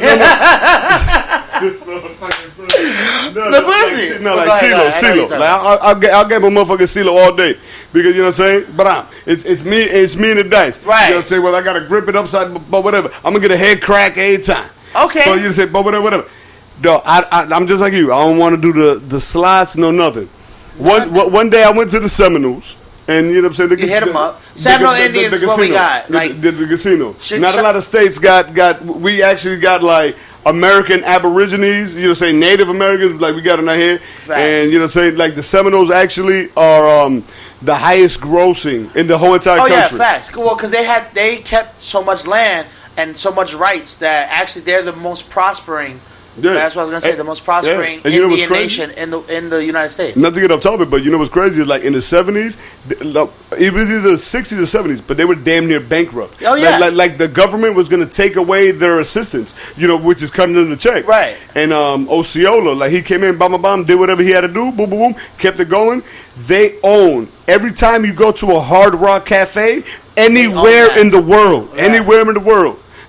Speaker 1: pussy.
Speaker 2: Like CeeLo. Like I'll gamble motherfucking CeeLo all day because you know what I'm saying. But it's me and the dice.
Speaker 1: Right.
Speaker 2: You know what I'm saying. Well, I gotta grip it upside, but whatever. I'm gonna get a head crack every time.
Speaker 1: Okay.
Speaker 2: So you say, but whatever. Dog, I'm just like you. I don't want to do the slots, no nothing. One day I went to the Seminoles, and you know what I'm saying.
Speaker 1: You hit them up. Seminole Indians is what we got.
Speaker 2: Like the casino. Not a lot of states got. We actually got like American Aborigines. You know, say Native Americans. Like we got in our here, and you know, say like the Seminoles actually are the highest grossing in the whole entire country.
Speaker 1: Oh yeah, facts. Well, because they kept so much land and so much rights that actually they're the most prospering. Yeah. That's what I was gonna say. The most prospering Indian nation in the United States.
Speaker 2: Not to get off topic, but you know what's crazy is like in the 70s, it was either the 60s or 70s, but they were damn near bankrupt.
Speaker 1: Oh yeah,
Speaker 2: like the government was gonna take away their assistance, which is cutting them the check.
Speaker 1: Right.
Speaker 2: And Osceola, like he came in, bam, did whatever he had to do, boom, boom, boom, kept it going. They own every time you go to a Hard Rock Cafe anywhere in the world,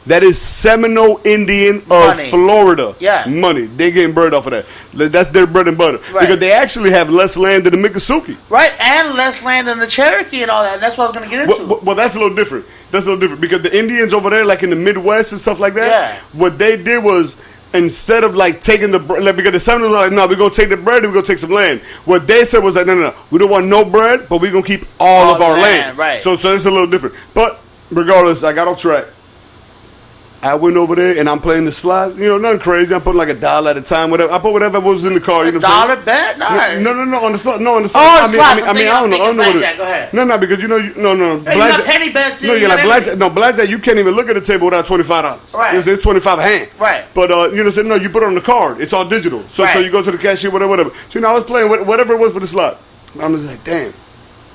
Speaker 2: That is Seminole Indian of Florida.
Speaker 1: Yeah.
Speaker 2: Money. They getting bread off of that. That's their bread and butter. Right. Because they actually have less land than the Miccosukee.
Speaker 1: Right, and less land than the Cherokee and all that. And that's what I was going to get into.
Speaker 2: Well, that's a little different. Because the Indians over there, like in the Midwest and stuff like that, what they did was, instead of like taking the bread, because the Seminoles were like, no, we're going to take the bread and we're going to take some land. What they said was like, no. We don't want no bread, but we're going to keep all of our land.
Speaker 1: Right.
Speaker 2: So it's a little different. But regardless, I got off track. I went over there and I'm playing the slots. Nothing crazy. I'm putting like $1 at a time. Whatever. I put whatever was in the car. You know what I'm saying?
Speaker 1: $1 bet?
Speaker 2: No. On the slot. No, on the
Speaker 1: slot. Oh,
Speaker 2: I don't know.
Speaker 1: Blackjack. Go ahead.
Speaker 2: No. Because no.
Speaker 1: Hey, you got penny bets.
Speaker 2: No, you're like blackjack. No, blackjack. You can't even look at the table without $25.
Speaker 1: Right.
Speaker 2: It's $25 a hand.
Speaker 1: Right.
Speaker 2: But no, you put it on the card. It's all digital. So you go to the cashier, whatever. So I was playing whatever it was for the slot. I'm just like, damn.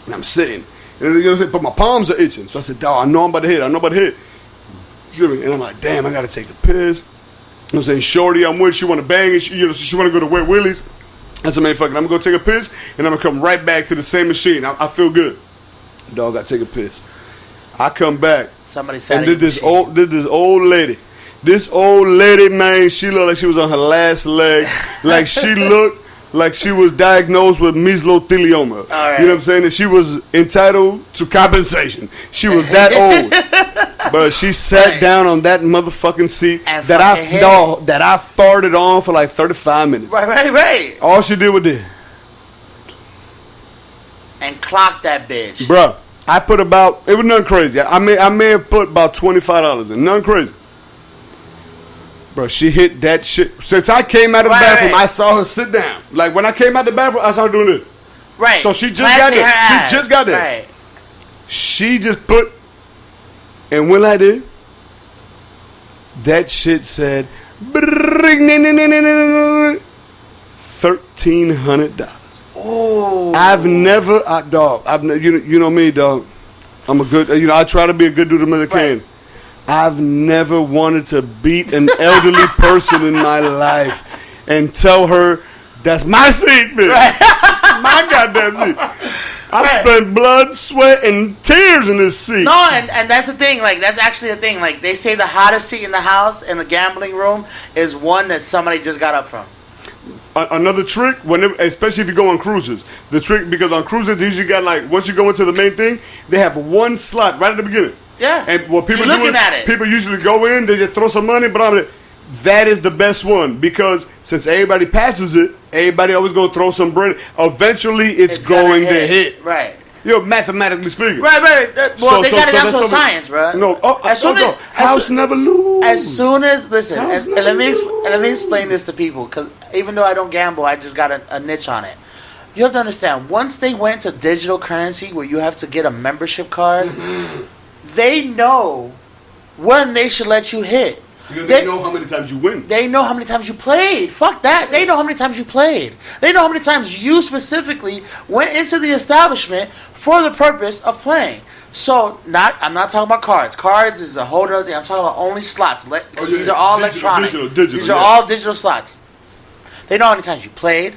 Speaker 2: And I'm sitting. And but my palms are itching. So I said, dawg, I know I'm about to hit. And I'm like, damn, I gotta take a piss. You know what I'm saying? Shorty, I'm with. She wanna bang, and she wanna go to Wet Willie's. I said, man, fuck it. I'm gonna go take a piss, and I'm gonna come right back to the same machine. I feel good. Dog, I take a piss. I come back.
Speaker 1: Somebody said
Speaker 2: and did this old lady. This old lady, man, she looked like she was on her last leg. Like she looked like she was diagnosed with mesothelioma.
Speaker 1: Right.
Speaker 2: You know what I'm saying? And she was entitled to compensation. She was that old. But she sat down on that motherfucking seat that I farted on for like 35 minutes.
Speaker 1: Right.
Speaker 2: All she did was this.
Speaker 1: And clocked that bitch.
Speaker 2: Bruh, I put about, it was nothing crazy. I may have put about $25 in. Nothing crazy. Bro, she hit that shit. Since I came out of the bathroom, I saw her sit down. Like, when I came out the bathroom, I saw her doing this.
Speaker 1: Right.
Speaker 2: So she just got there. She just got there.
Speaker 1: Right.
Speaker 2: She just put, and when I did, that shit said, $1,300.
Speaker 1: Oh.
Speaker 2: I've never, dog. You know me, dog. I'm a good, I try to be a good dude as I can. Right. I've never wanted to beat an elderly person in my life and tell her that's my seat, bitch. Right. My goddamn seat. I spent blood, sweat, and tears in this seat.
Speaker 1: No, and that's the thing. Like, that's actually the thing. Like, they say the hottest seat in the house in the gambling room is one that somebody just got up from.
Speaker 2: Another trick, especially if you go on cruises, the trick, because on cruises, they usually got like, once you go into the main thing, they have one slot right at the beginning.
Speaker 1: Yeah.
Speaker 2: And what people
Speaker 1: You're
Speaker 2: do
Speaker 1: looking
Speaker 2: is,
Speaker 1: at it.
Speaker 2: people usually go in, they just throw some money, but that is the best one because since everybody passes it, everybody always going to throw some bread. Eventually, it's going to hit.
Speaker 1: Right.
Speaker 2: Mathematically speaking.
Speaker 1: Right. Well, they got it down to a science, bro.
Speaker 2: No. House never lose.
Speaker 1: As soon as let me explain this to people because even though I don't gamble, I just got a niche on it. You have to understand. Once they went to digital currency, where you have to get a membership card, they know when they should let you hit.
Speaker 2: Because they know how many times you win.
Speaker 1: They know how many times you played. Fuck that. They know how many times you played. They know how many times you specifically went into the establishment for the purpose of playing. So, I'm not talking about cards. Cards is a whole other thing. I'm talking about only slots. These are all electronic.
Speaker 2: Digital,
Speaker 1: these are all digital slots. They know how many times you played.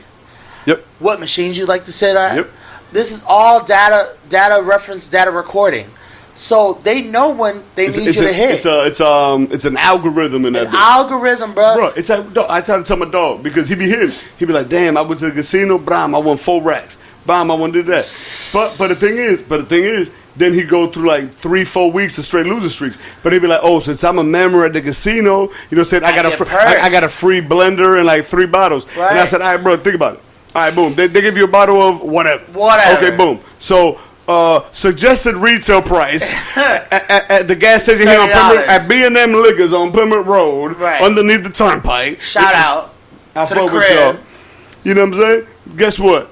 Speaker 2: Yep.
Speaker 1: What machines you like to sit at.
Speaker 2: Yep.
Speaker 1: This is all data reference, data recording. So they know when they need you to hit.
Speaker 2: It's an algorithm in that.
Speaker 1: Algorithm, bro.
Speaker 2: Bro, it's like I try to tell my dog because he be hitting. He be like, "Damn, I went to the casino, bam, I won 4 racks. Bam, I won to do that." But the thing is, then he go through like 3-4 weeks of straight losing streaks. But he'd be like, "Oh, since I'm a member at the casino, saying I got a free blender and like 3 bottles." Right. And I said, "All right, bro, think about it. All right, boom. They give you a bottle of whatever. Okay, boom. So." Suggested retail price at the gas station here on Plymouth, at B&M Liquors on Plymouth Road, underneath the turnpike.
Speaker 1: Shout out
Speaker 2: to the crib. You know what I'm saying? Guess what?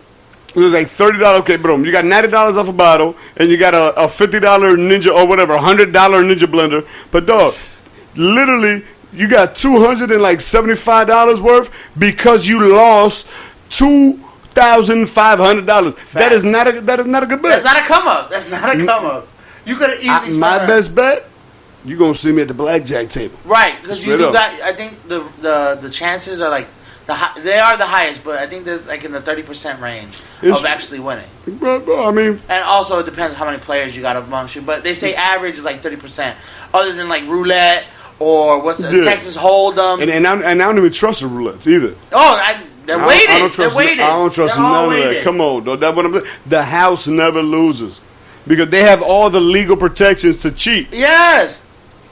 Speaker 2: It was like $30. Okay, boom. You got $90 off a bottle, and you got a $50 Ninja or whatever, $100 Ninja blender. But dog, literally, you got $275 worth because you lost $2,500. That is not a good bet.
Speaker 1: That's not a come up. You could have easily.
Speaker 2: My best bet. You gonna see me at the blackjack table,
Speaker 1: right? Because you do that. I think the chances are like they are the highest, but I think they're like in the 30% range of actually winning.
Speaker 2: Bro, I mean,
Speaker 1: and also it depends how many players you got amongst you. But they say average is like 30%. Other than like roulette or what's the Texas Hold'em,
Speaker 2: and I don't even trust the roulettes either.
Speaker 1: They're waiting. I don't
Speaker 2: trust none of that. Come on, though. That's what I'm. The house never loses because they have all the legal protections to cheat.
Speaker 1: Yes,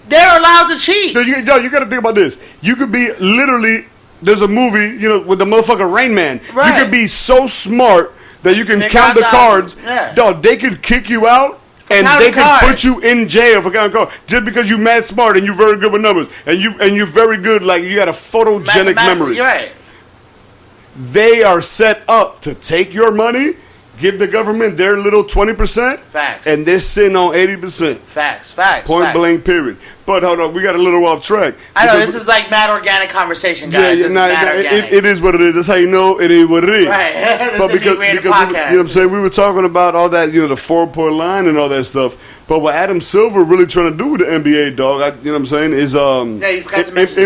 Speaker 1: they're allowed to cheat.
Speaker 2: You got to think about this. You could be literally. There's a movie, with the motherfucker Rain Man. Right. You could be so smart that you can count the cards. Yeah. Dog, they could kick you out. And they can put you in jail for counting cards just because you mad smart and you're very good with numbers and you're very good, like you got a photogenic memory.
Speaker 1: You're right.
Speaker 2: They are set up to take your money, give the government their little 20%, and they're sitting on 80%.
Speaker 1: Facts.
Speaker 2: Point blank, period. But hold on, we got a little off track.
Speaker 1: I know, this is like mad organic conversation, guys.
Speaker 2: It is what it is. That's how you know it is what it is.
Speaker 1: Right.
Speaker 2: But because you know what I'm saying, we were talking about all that, the 4-point line and all that stuff. But what Adam Silver really trying to do with the NBA, dog, you know what I'm saying, is
Speaker 1: you forgot to mention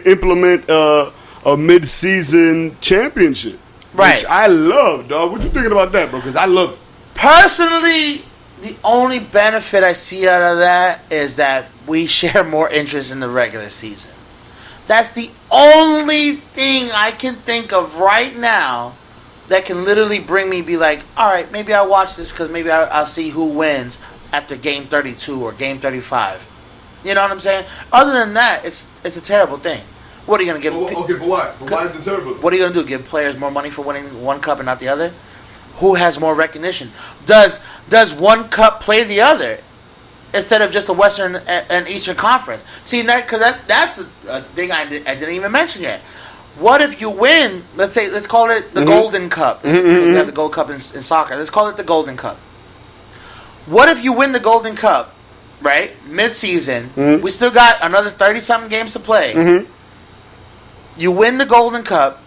Speaker 2: implement a mid-season championship.
Speaker 1: Right.
Speaker 2: Which I love, dog. What you thinking about that, bro? Because I love it.
Speaker 1: Personally, the only benefit I see out of that is that we share more interest in the regular season. That's the only thing I can think of right now that can literally bring me be like, all right, maybe I'll watch this because maybe I'll see who wins after game 32 or game 35. You know what I'm saying? Other than that, it's a terrible thing. What are you going to give?
Speaker 2: Okay, but why? But why is it terrible?
Speaker 1: What are you going to do? Give players more money for winning one cup and not the other? Who has more recognition? Does one cup play the other instead of just the Western and Eastern Conference? See, that's a thing I didn't even mention yet. What if you win? Let's call it the Golden Cup. We have the Gold Cup in soccer. Let's call it the Golden Cup. What if you win the Golden Cup, right? Mid-season, we still got another 30-something games to play. You win the Golden Cup.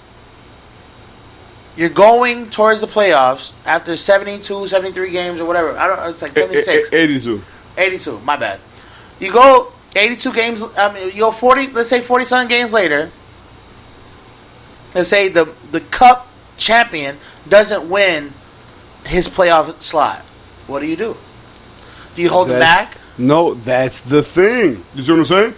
Speaker 1: You're going towards the playoffs after 72, 73 games or whatever. I don't know. It's like 76. 82. My bad. You go 82 games. You go 40. Let's say 40-something games later. Let's say the Cup champion doesn't win his playoff slot. What do? Do you hold him back?
Speaker 2: No, that's the thing. You see what I'm saying?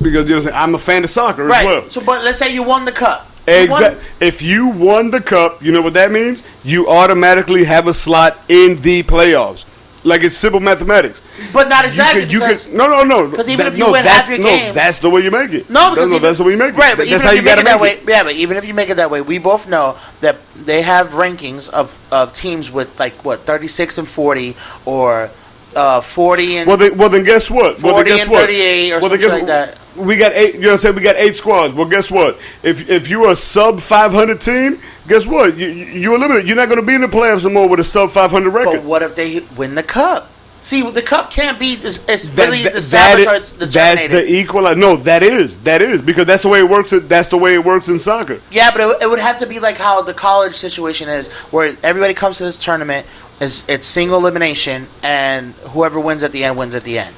Speaker 2: Because I'm a fan of soccer as well.
Speaker 1: So, but let's say you won the cup.
Speaker 2: Exactly. If you won the cup, you know what that means? You automatically have a slot in the playoffs. Like it's simple mathematics.
Speaker 1: But not exactly.
Speaker 2: No.
Speaker 1: Because even if you win half your game,
Speaker 2: that's the way you make it.
Speaker 1: No, because
Speaker 2: that's the way you make it.
Speaker 1: Right, but
Speaker 2: that's how you got to make it.
Speaker 1: Yeah, but even if you make it that way, we both know that they have rankings of teams with like what 36 and 40 or 40 and
Speaker 2: well then guess what?
Speaker 1: 40 and 38 or something like that.
Speaker 2: We got 8. You know what I'm saying? We got 8 squads. Well, guess what? If you're a sub 500 team, guess what? You're limited. You're not going to be in the playoffs anymore with a sub 500 record.
Speaker 1: But what if they win the cup? See, the cup can't be. It's really the sabotage.
Speaker 2: That's the equalizer. No, that is because that's the way it works. That's the way it works in soccer.
Speaker 1: Yeah, but it would have to be like how the college situation is, where everybody comes to this tournament. It's single elimination, and whoever wins at the end wins at the end.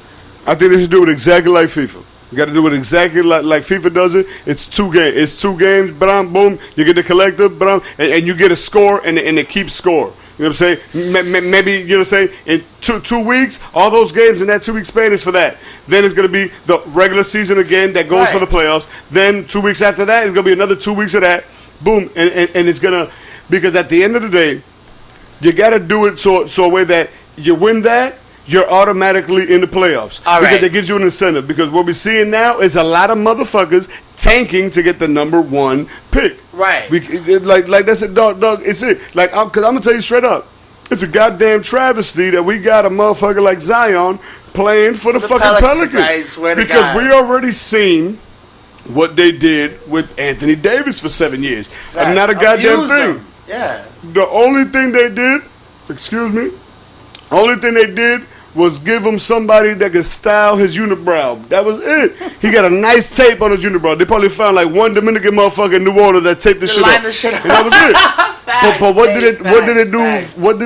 Speaker 2: I think they should do it exactly like FIFA. You got to do it exactly like FIFA does it. It's 2 games. It's 2 games. Boom. You get the collective. And you get a score, and it keeps score. You know what I'm saying? Maybe, you know what I'm saying, in 2 weeks, all those games in that 2-week span is for that. Then it's going to be the regular season again that goes for the playoffs. Then 2 weeks after that, it's going to be another 2 weeks of that. Boom. And it's going to, because at the end of the day, you got to do it so a way that you win that, you're automatically in the playoffs.
Speaker 1: All
Speaker 2: because
Speaker 1: right.
Speaker 2: that gives you an incentive. Because what we're seeing now is a lot of motherfuckers tanking to get the number 1 pick.
Speaker 1: Right.
Speaker 2: Like that's it, dog. It's it. Like, because I'm gonna tell you straight up, it's a goddamn travesty that we got a motherfucker like Zion playing for the fucking Pelicans.
Speaker 1: I swear to
Speaker 2: because
Speaker 1: God.
Speaker 2: we already seen what they did with Anthony Davis for 7 years.
Speaker 1: Facts.
Speaker 2: Not a goddamn
Speaker 1: Abuse
Speaker 2: thing.
Speaker 1: them. Yeah.
Speaker 2: The only thing they did, was give him somebody that could style his unibrow. That was it. He got a nice tape on his unibrow. They probably found like one Dominican motherfucker in New Orleans that taped the shit up. And that was it. But what did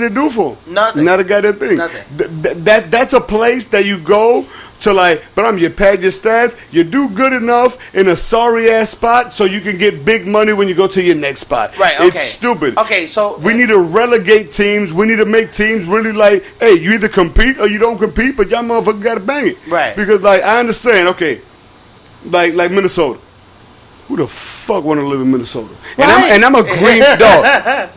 Speaker 2: it do for him?
Speaker 1: Nothing.
Speaker 2: Not a goddamn thing.
Speaker 1: Nothing.
Speaker 2: That's a place that you go to, like, but you pad your stats, you do good enough in a sorry ass spot so you can get big money when you go to your next spot.
Speaker 1: Right, okay.
Speaker 2: It's stupid.
Speaker 1: Okay, so
Speaker 2: we need to relegate teams. We need to make teams really like, hey, you either compete or you don't compete, but y'all motherfucker gotta bang it.
Speaker 1: Right.
Speaker 2: Because like I understand, okay, like Minnesota. Who the fuck wanna live in Minnesota?
Speaker 1: Right.
Speaker 2: And I'm a green dog.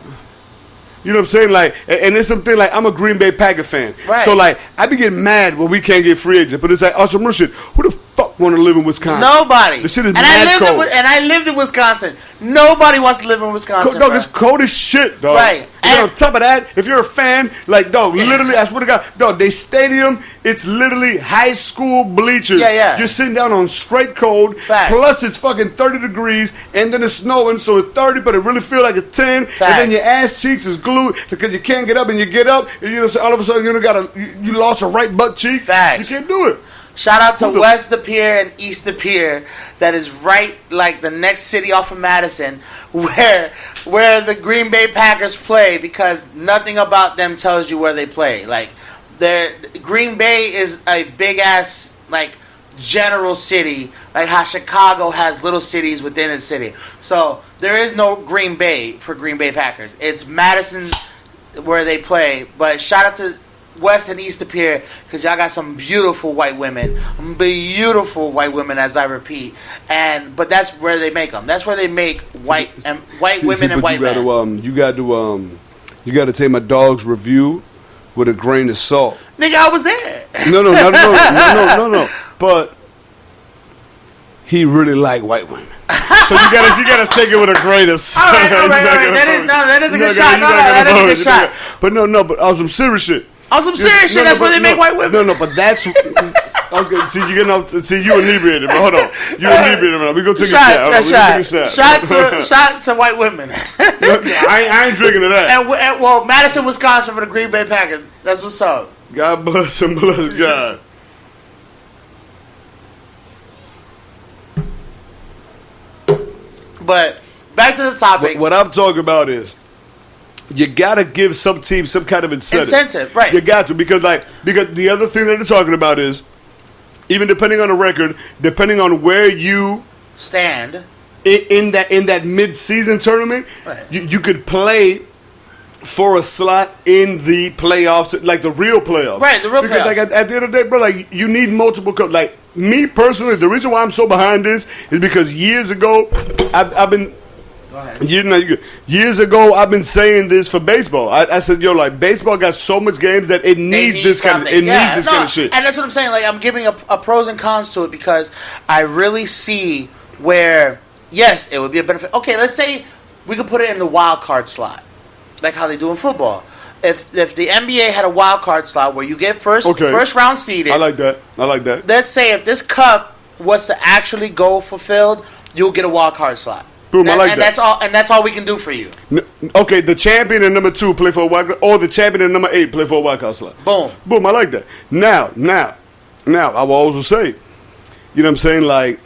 Speaker 2: You know what I'm saying? Like, and it's something like I'm a Green Bay Packer fan.
Speaker 1: Right.
Speaker 2: So like I be getting mad when we can't get free agents. But it's like, some real shit. Who the fuck want to live in Wisconsin?
Speaker 1: Nobody.
Speaker 2: The shit is
Speaker 1: and
Speaker 2: mad cold.
Speaker 1: I lived in Wisconsin. Nobody wants to live in Wisconsin.
Speaker 2: Dog, it's cold as shit, dog.
Speaker 1: Right.
Speaker 2: And on top of that, if you're a fan, like, dog, literally, I swear to God, dog, they stadium, it's literally high school bleachers.
Speaker 1: Yeah.
Speaker 2: You're sitting down on straight cold.
Speaker 1: Facts.
Speaker 2: Plus it's fucking 30 degrees, and then it's snowing, so it's 30, but it really feel like a 10.
Speaker 1: Facts.
Speaker 2: And then your ass cheeks is glued because you can't get up, and you get up, and you know, so all of a sudden you lost a right butt cheek.
Speaker 1: Facts.
Speaker 2: You can't do it.
Speaker 1: Shout out to West De Pere and East De Pere, that is right like the next city off of Madison, where the Green Bay Packers play, because nothing about them tells you where they play. Like, Green Bay is a big ass like general city, like how Chicago has little cities within a city. So there is no Green Bay for Green Bay Packers. It's Madison where they play. But shout out to West and East De Pere, because y'all got some beautiful white women, as I repeat. But that's where they make them. That's where they make white women and white men.
Speaker 2: You got to take my dog's review with a grain of salt.
Speaker 1: Nigga, I was there.
Speaker 2: No. But he really like white women. So you gotta take it with a grain of salt.
Speaker 1: All right. That is a good shot. That is a good shot.
Speaker 2: But no, but on some serious shit.
Speaker 1: On some serious shit, that's where they make white women.
Speaker 2: No, but that's okay. See, you inebriated, but hold on, you inebriated. Man. We go take a shot.
Speaker 1: Shot to white women.
Speaker 2: I ain't drinking to that.
Speaker 1: And well, Madison, Wisconsin for the Green Bay Packers. That's what's up.
Speaker 2: God bless and bless God.
Speaker 1: But back to the topic.
Speaker 2: What I'm talking about is, you gotta give some teams some kind of incentive.
Speaker 1: Right?
Speaker 2: You got to, because the other thing that they're talking about is, even depending on the record, depending on where you
Speaker 1: stand
Speaker 2: in that mid-season tournament,
Speaker 1: right,
Speaker 2: you could play for a slot in the playoffs, like the real playoffs.
Speaker 1: Right, the real
Speaker 2: because
Speaker 1: playoffs.
Speaker 2: Like at the end of the day, bro, like you need multiple. Like me personally, the reason why I'm so behind this is because years ago, I've been
Speaker 1: Go ahead.
Speaker 2: Years ago, I've been saying this for baseball. I said, like baseball got so much games that it needs this kind of shit.
Speaker 1: And that's what I'm saying. Like, I'm giving a pros and cons to it because I really see where, yes, it would be a benefit. Okay, let's say we could put it in the wild card slot, like how they do in football. If the NBA had a wild card slot where you get first round seeded.
Speaker 2: I like that.
Speaker 1: Let's say if this cup was to actually go fulfilled, you'll get a wild card slot.
Speaker 2: Boom, I like that.
Speaker 1: That's all we can do for you.
Speaker 2: Okay, the champion and number 2 play for a wild card, or the champion and number 8 play for a wild card slot.
Speaker 1: Boom,
Speaker 2: I like that. Now, I will also say, you know what I'm saying, like,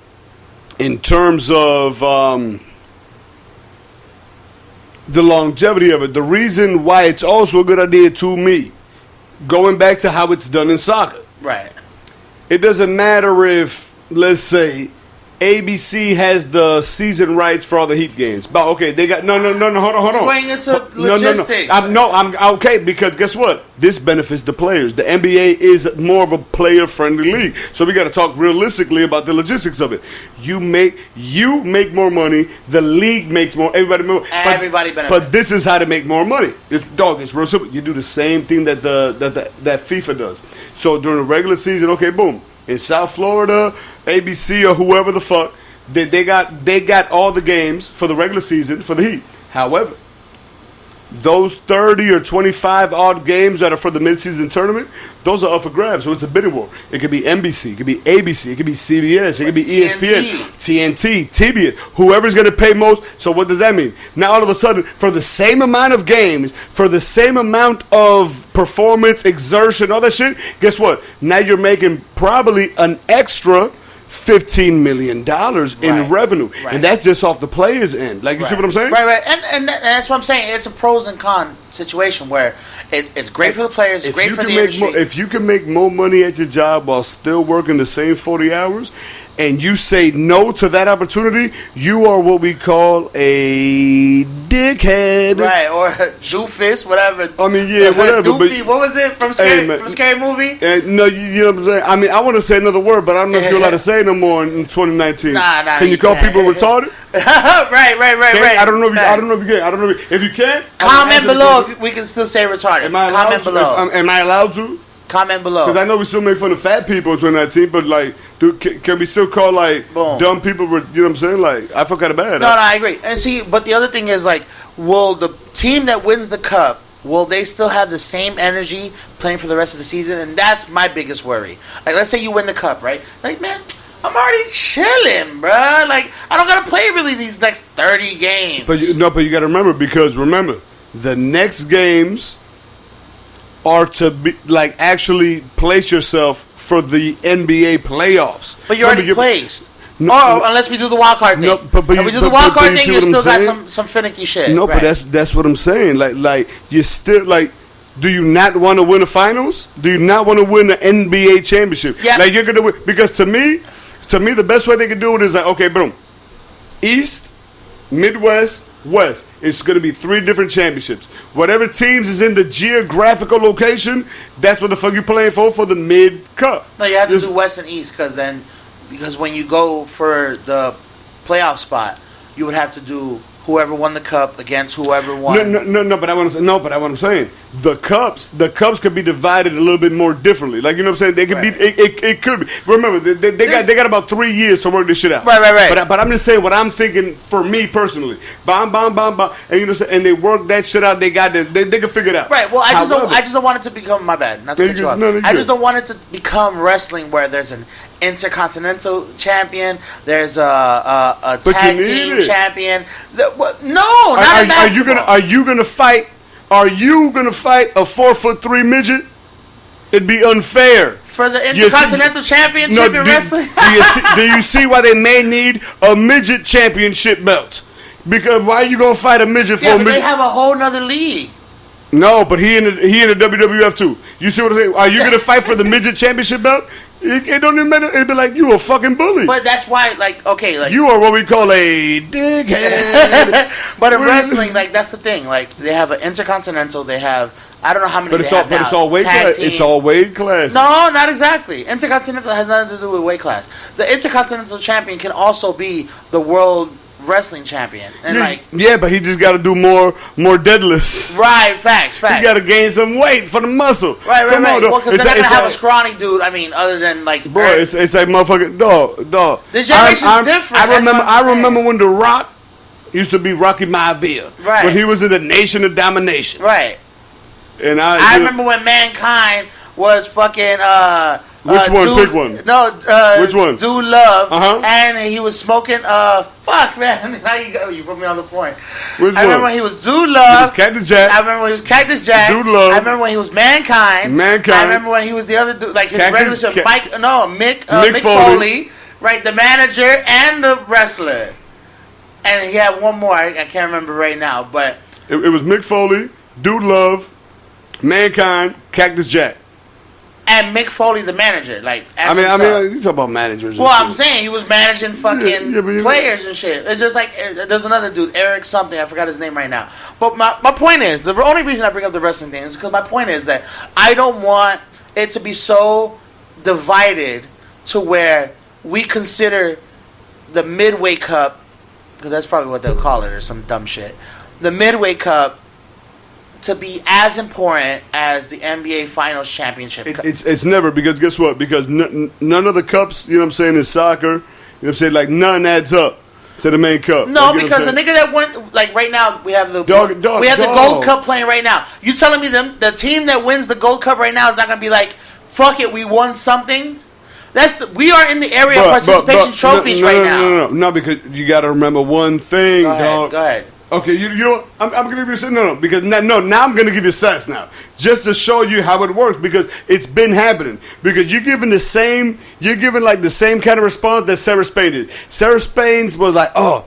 Speaker 2: in terms of the longevity of it, the reason why it's also a good idea to me, going back to how it's done in soccer.
Speaker 1: Right.
Speaker 2: It doesn't matter if, let's say, ABC has the season rights for all the Heat games. But okay, they got hold on.
Speaker 1: Going into logistics.
Speaker 2: I'm okay because guess what? This benefits the players. The NBA is more of a player-friendly league, so we got to talk realistically about the logistics of it. You make more money. The league makes more. Everybody benefits. But this is how to make more money. It's real simple. You do the same thing that that FIFA does. So during the regular season, okay, boom. In South Florida, ABC or whoever the fuck, they got all the games for the regular season for the Heat. However, those 30 or 25 odd games that are for the midseason tournament, those are up for grabs. So it's a bidding war. It could be NBC, it could be ABC, it could be CBS, it could be ESPN, TNT, TBS, whoever's going to pay most. So what does that mean? Now all of a sudden, for the same amount of games, for the same amount of performance, exertion, all that shit, guess what? Now you're making probably an extra $15 million in revenue. Right. And that's just off the players' end. Like, you see what I'm saying?
Speaker 1: Right. And that's what I'm saying. It's a pros and cons situation where it's great for the players, it's great for the industry.
Speaker 2: If you can make more money at your job while still working the same 40 hours, and you say no to that opportunity, you are what we call a dickhead.
Speaker 1: Right, or a doofus, whatever.
Speaker 2: I mean, yeah, whatever.
Speaker 1: Doofy, what was it from Scary Movie?
Speaker 2: No, you know what I'm saying? I mean, I want to say another word, but I don't know if you're allowed to say no more in 2019.
Speaker 1: Nah.
Speaker 2: Can you call people retarded?
Speaker 1: right.
Speaker 2: I don't know if you can. If you can,
Speaker 1: comment below if we can still say retarded. Comment below.
Speaker 2: Am I allowed to?
Speaker 1: Comment below.
Speaker 2: Because I know we still make fun of fat people in 2019, but like, can we still call like dumb people? You know what I'm saying? Like, I feel kind of bad.
Speaker 1: No, I agree. And see, but the other thing is like, will the team that wins the cup, will they still have the same energy playing for the rest of the season? And that's my biggest worry. Like, let's say you win the cup, right? Like, man, I'm already chilling, bruh. Like, I don't gotta play really these next 30 games.
Speaker 2: But you gotta remember, because remember, the next games are to be like actually place yourself for the NBA playoffs.
Speaker 1: But you're already placed. Unless we do the wild card thing. No,
Speaker 2: but
Speaker 1: if we do the wild card thing, you still got some finicky shit.
Speaker 2: No, right. But that's what I'm saying. Like you still like. Do you not want to win the finals? Do you not want to win the NBA championship?
Speaker 1: Yeah.
Speaker 2: Like, you're gonna win, because to me, the best way they can do it is like, okay, boom, East, Midwest, West. It's going to be 3 different championships. Whatever teams is in the geographical location, that's what the fuck you're playing for the mid-cup.
Speaker 1: No, you have to do West and East because when you go for the playoff spot, you would have to do whoever won the cup against whoever won.
Speaker 2: No. But what I'm saying, the cups could be divided a little bit more differently. Like, you know what I'm saying? They could be. It could be. Remember, they got about 3 years to work this shit out.
Speaker 1: Right.
Speaker 2: But I'm just saying what I'm thinking for me personally. Bam, and you know, and they work that shit out. They got it. They can figure it out.
Speaker 1: Right. Well, I just don't want it to become my bad. Not to cut you off. I just don't want it to become wrestling where there's an intercontinental champion, there's a tag team champion. No, not in basketball.
Speaker 2: Are you gonna fight a 4'3" midget? It'd be unfair
Speaker 1: for the intercontinental championship in wrestling.
Speaker 2: Do you see why they may need a midget championship belt? Because why are you gonna fight a midget for a midget?
Speaker 1: They have a whole nother league.
Speaker 2: No, but he in the WWF too. You see what I'm saying? Are you gonna fight for the midget championship belt? It don't even matter. It'd be like, you a fucking bully.
Speaker 1: But that's why,
Speaker 2: you are what we call a dickhead.
Speaker 1: But in wrestling, that's the thing. Like, they have an intercontinental. They have, I don't know how many. But
Speaker 2: it's all weight class. It's all weight class.
Speaker 1: No, not exactly. Intercontinental has nothing to do with weight class. The intercontinental champion can also be the world wrestling champion. And
Speaker 2: but he just got to do more deadlifts.
Speaker 1: Right, facts.
Speaker 2: He got to gain some weight for the muscle.
Speaker 1: Right. Well, because they're not gonna have a scrawny dude. I mean, other than
Speaker 2: bro, it's like motherfucking dog.
Speaker 1: This generation's different.
Speaker 2: I remember when The Rock used to be Rocky Maivia.
Speaker 1: Right.
Speaker 2: When he was in the Nation of Domination.
Speaker 1: Right.
Speaker 2: And
Speaker 1: I remember when Mankind was fucking.
Speaker 2: Which one? Pick one.
Speaker 1: No.
Speaker 2: Which one?
Speaker 1: Dude Love.
Speaker 2: Uh-huh.
Speaker 1: And he was smoking. Fuck, man. Now you go. You put me on the point.
Speaker 2: Which one?
Speaker 1: I remember when he was Dude Love.
Speaker 2: He was Cactus Jack.
Speaker 1: I remember when he was Cactus Jack.
Speaker 2: Dude Love.
Speaker 1: I remember when he was Mankind. I remember when he was the other dude, like his regular shit. Mick Foley. Right, the manager and the wrestler. And he had one more. I can't remember right now, but
Speaker 2: it was Mick Foley, Dude Love, Mankind, Cactus Jack.
Speaker 1: And Mick Foley, the manager,
Speaker 2: I mean, you talk about managers.
Speaker 1: Well, I'm saying he was managing fucking players and shit. It's just like there's another dude, Eric something. I forgot his name right now. But my point is, the only reason I bring up the wrestling thing is because my point is that I don't want it to be so divided to where we consider the Midway Cup, because that's probably what they'll call it or some dumb shit, the Midway Cup to be as important as the NBA Finals Championship.
Speaker 2: It's never, because guess what? Because none of the cups, you know what I'm saying, is soccer. You know what I'm saying? Like, none adds up to the main cup.
Speaker 1: No, because the nigga that went, like right now, we have the Gold Cup playing right now. You telling me the team that wins the Gold Cup right now is not going to be like, fuck it, we won something? We are in the area of participation trophies right now.
Speaker 2: No, because you got to remember one thing, dog.
Speaker 1: Go ahead.
Speaker 2: Okay, you know, I'm going to give you because now I'm going to give you stats now, just to show you how it works, because it's been happening. Because you're giving like the same kind of response that Sarah Spain did. Sarah Spain's was like, oh,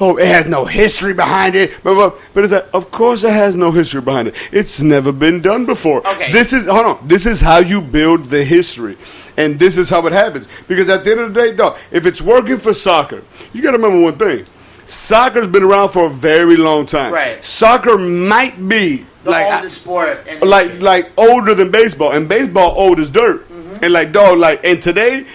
Speaker 2: it has no history behind it, but it's like, of course it has no history behind it. It's never been done before.
Speaker 1: Okay.
Speaker 2: This is how you build the history, and this is how it happens. Because at the end of the day, dog, if it's working for soccer, you got to remember one thing. Soccer's been around for a very long time.
Speaker 1: Right.
Speaker 2: Soccer might be
Speaker 1: the oldest sport.
Speaker 2: Like older than baseball, and baseball old as dirt. Mm-hmm. And like dog, and today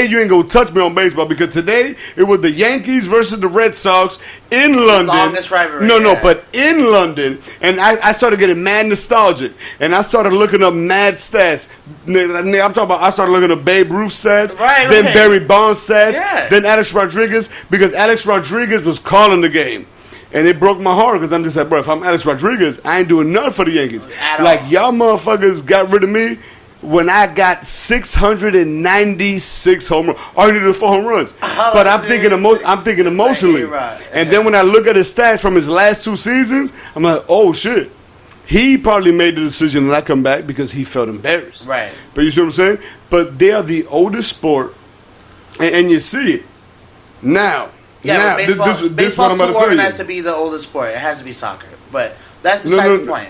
Speaker 2: you ain't gonna touch me on baseball, because today it was the Yankees versus the Red Sox in London.
Speaker 1: Longest rivalry.
Speaker 2: No, but in London, and I started getting mad nostalgic, and I started looking up mad stats. I'm talking about, I started looking up Babe Ruth stats, then Barry Bonds stats, then Alex Rodriguez, because Alex Rodriguez was calling the game. And it broke my heart, because I'm just like, bro, if I'm Alex Rodriguez, I ain't doing nothing for the Yankees. Like, y'all motherfuckers got rid of me when I got 696 home runs. All I needed 4 home runs. But I'm thinking emotionally. And then when I look at his stats from his last 2 seasons, I'm like, oh, shit. He probably made the decision that I come back because he felt embarrassed.
Speaker 1: Right.
Speaker 2: But you see what I'm saying? But they are the oldest sport, and you see it. Now,
Speaker 1: baseball's
Speaker 2: this what I'm about to tell you.
Speaker 1: Organized to be the oldest sport. It has to be soccer. But that's beside the point.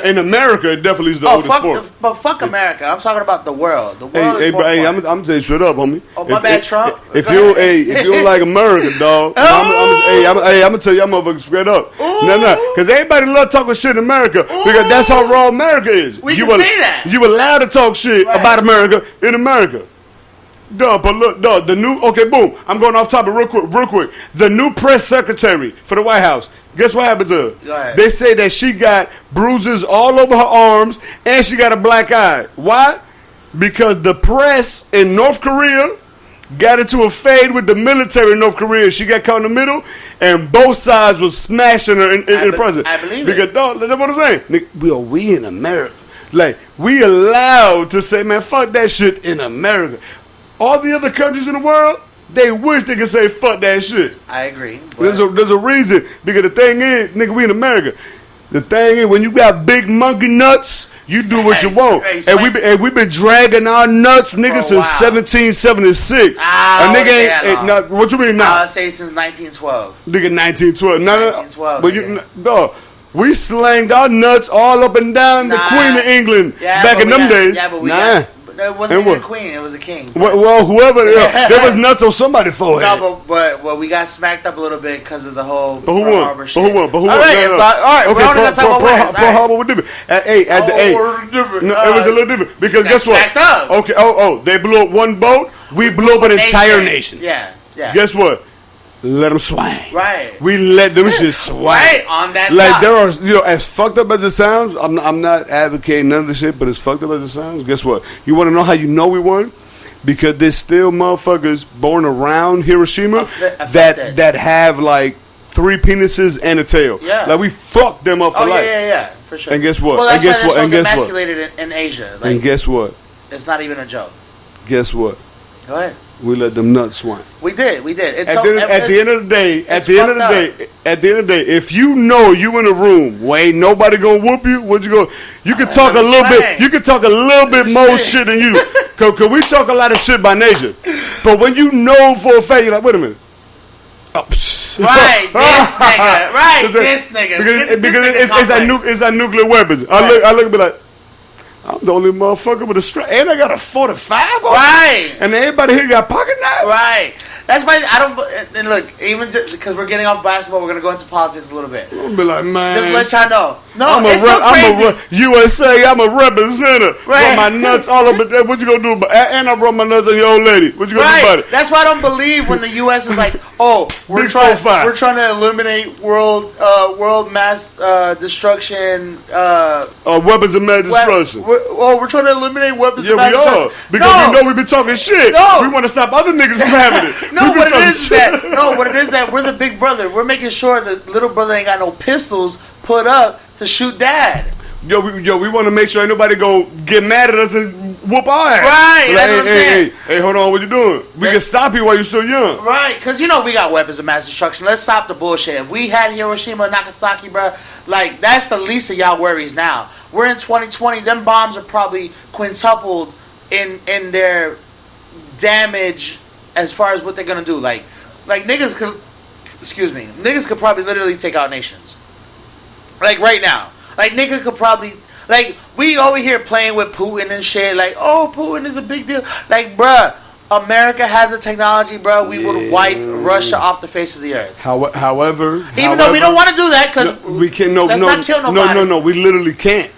Speaker 2: In America, it definitely is the oldest sport.
Speaker 1: But fuck America. I'm talking about the world. The world
Speaker 2: is I'm gonna tell you straight up, homie.
Speaker 1: Oh, my bad, Trump.
Speaker 2: If you don't like America, dog, I'm gonna tell y'all motherfuckers straight up. No, because everybody love talking shit in America, because that's how raw America is.
Speaker 1: We can say that.
Speaker 2: You allowed to talk shit about America in America. Dog, but look, dog, boom. I'm going off topic real quick. The new press secretary for the White House, guess what happened to her?
Speaker 1: Go ahead.
Speaker 2: They say that she got bruises all over her arms, and she got a black eye. Why? Because the press in North Korea got into a fade with the military in North Korea. She got caught in the middle, and both sides was smashing her in the present.
Speaker 1: I believe
Speaker 2: because, it. Dog, that's what I'm saying. We in America. Like, we allowed to say, man, fuck that shit in America. All the other countries in the world, they wish they could say fuck that shit.
Speaker 1: I agree.
Speaker 2: There's a reason. Because the thing is, nigga, we in America. The thing is, when you got big monkey nuts, you do what you want. And we been dragging our nuts, nigga, since 1776. What you mean now?
Speaker 1: I'll say since 1912.
Speaker 2: Nigga, 1912.
Speaker 1: 1912.
Speaker 2: But we slanged our nuts all up and down the Queen of England back in them days.
Speaker 1: Yeah, but it wasn't even a queen; it was a king.
Speaker 2: Well, whoever there was nuts on somebody's forehead.
Speaker 1: No, but we got smacked up a little bit because of the whole.
Speaker 2: But who won? All right,
Speaker 1: all right. We're only gonna talk about winners.
Speaker 2: Pearl Harbor was different. It was a little different because guess what?
Speaker 1: Smacked up.
Speaker 2: Okay. They blew up one boat. We blew up an entire nation.
Speaker 1: Yeah.
Speaker 2: Guess what? let them swing.
Speaker 1: Right.
Speaker 2: We let them shit swing.
Speaker 1: Right, on that
Speaker 2: like
Speaker 1: top.
Speaker 2: there are, as fucked up as it sounds, I'm not advocating none of this shit, but as fucked up as it sounds, guess what? You want to know how you know we won? Because there's still motherfuckers born around Hiroshima that have like 3 penises and a tail.
Speaker 1: Yeah.
Speaker 2: Like we fucked them up for life.
Speaker 1: Yeah, for sure.
Speaker 2: And guess what?
Speaker 1: Well, that's
Speaker 2: and guess
Speaker 1: why
Speaker 2: what?
Speaker 1: they're
Speaker 2: And
Speaker 1: so
Speaker 2: guess what?
Speaker 1: emasculated in Asia. Like,
Speaker 2: And guess what?
Speaker 1: It's not even a joke.
Speaker 2: Guess what?
Speaker 1: Go ahead.
Speaker 2: We let them nuts swing.
Speaker 1: We did. It's
Speaker 2: At the end of the day, if you know you in a room where ain't nobody gonna whoop you, what you go? You can talk a little bit. You can talk a little bit more shit than you. Cause we talk a lot of shit by nature. But when you know for a fact, you're like, wait a minute. Oh,
Speaker 1: right, this nigga. Right, this nigga.
Speaker 2: Because it's like nuclear weapons. I look and be like, I'm the only motherfucker with a strap, and I got a 45 on.
Speaker 1: Right.
Speaker 2: And everybody here got pocket knives.
Speaker 1: Right. That's why I don't. And look, even just because we're getting off basketball, we're gonna go into politics a little bit.
Speaker 2: I'm gonna be like, man.
Speaker 1: Just let y'all know. No,
Speaker 2: I'm USA. I'm a representative.
Speaker 1: Right.
Speaker 2: Rub my nuts all over there. What you gonna do about? And I rub my nuts on your old lady. What you gonna do about it?
Speaker 1: That's why I don't believe when the U.S. is like, oh, we're trying to eliminate world mass destruction.
Speaker 2: Weapons of mass destruction.
Speaker 1: We're trying to eliminate weapons of mass destruction.
Speaker 2: Yeah, we are. Because we know we been talking shit.
Speaker 1: No.
Speaker 2: We want to stop other niggas from having it.
Speaker 1: What it is that we're the big brother. We're making sure that little brother ain't got no pistols put up to shoot dad.
Speaker 2: We want to make sure ain't nobody go get mad at us and whoop our ass.
Speaker 1: Right.
Speaker 2: Like, hey, hold on, what you doing? We can stop you while you're still young.
Speaker 1: Right, because we got weapons of mass destruction. Let's stop the bullshit. If we had Hiroshima and Nagasaki, bro, like that's the least of y'all worries now. We're in 2020. Them bombs are probably quintupled in their damage as far as what they're gonna do. Like niggas could probably literally take out nations. Like right now. Like niggas could probably, like we over here playing with Putin and shit. Like, oh, Putin is a big deal. Like, bruh, America has the technology, bruh. We would wipe Russia off the face of the earth.
Speaker 2: However,
Speaker 1: though we don't want to do that because
Speaker 2: we can't.
Speaker 1: Not kill nobody.
Speaker 2: No. We literally can't.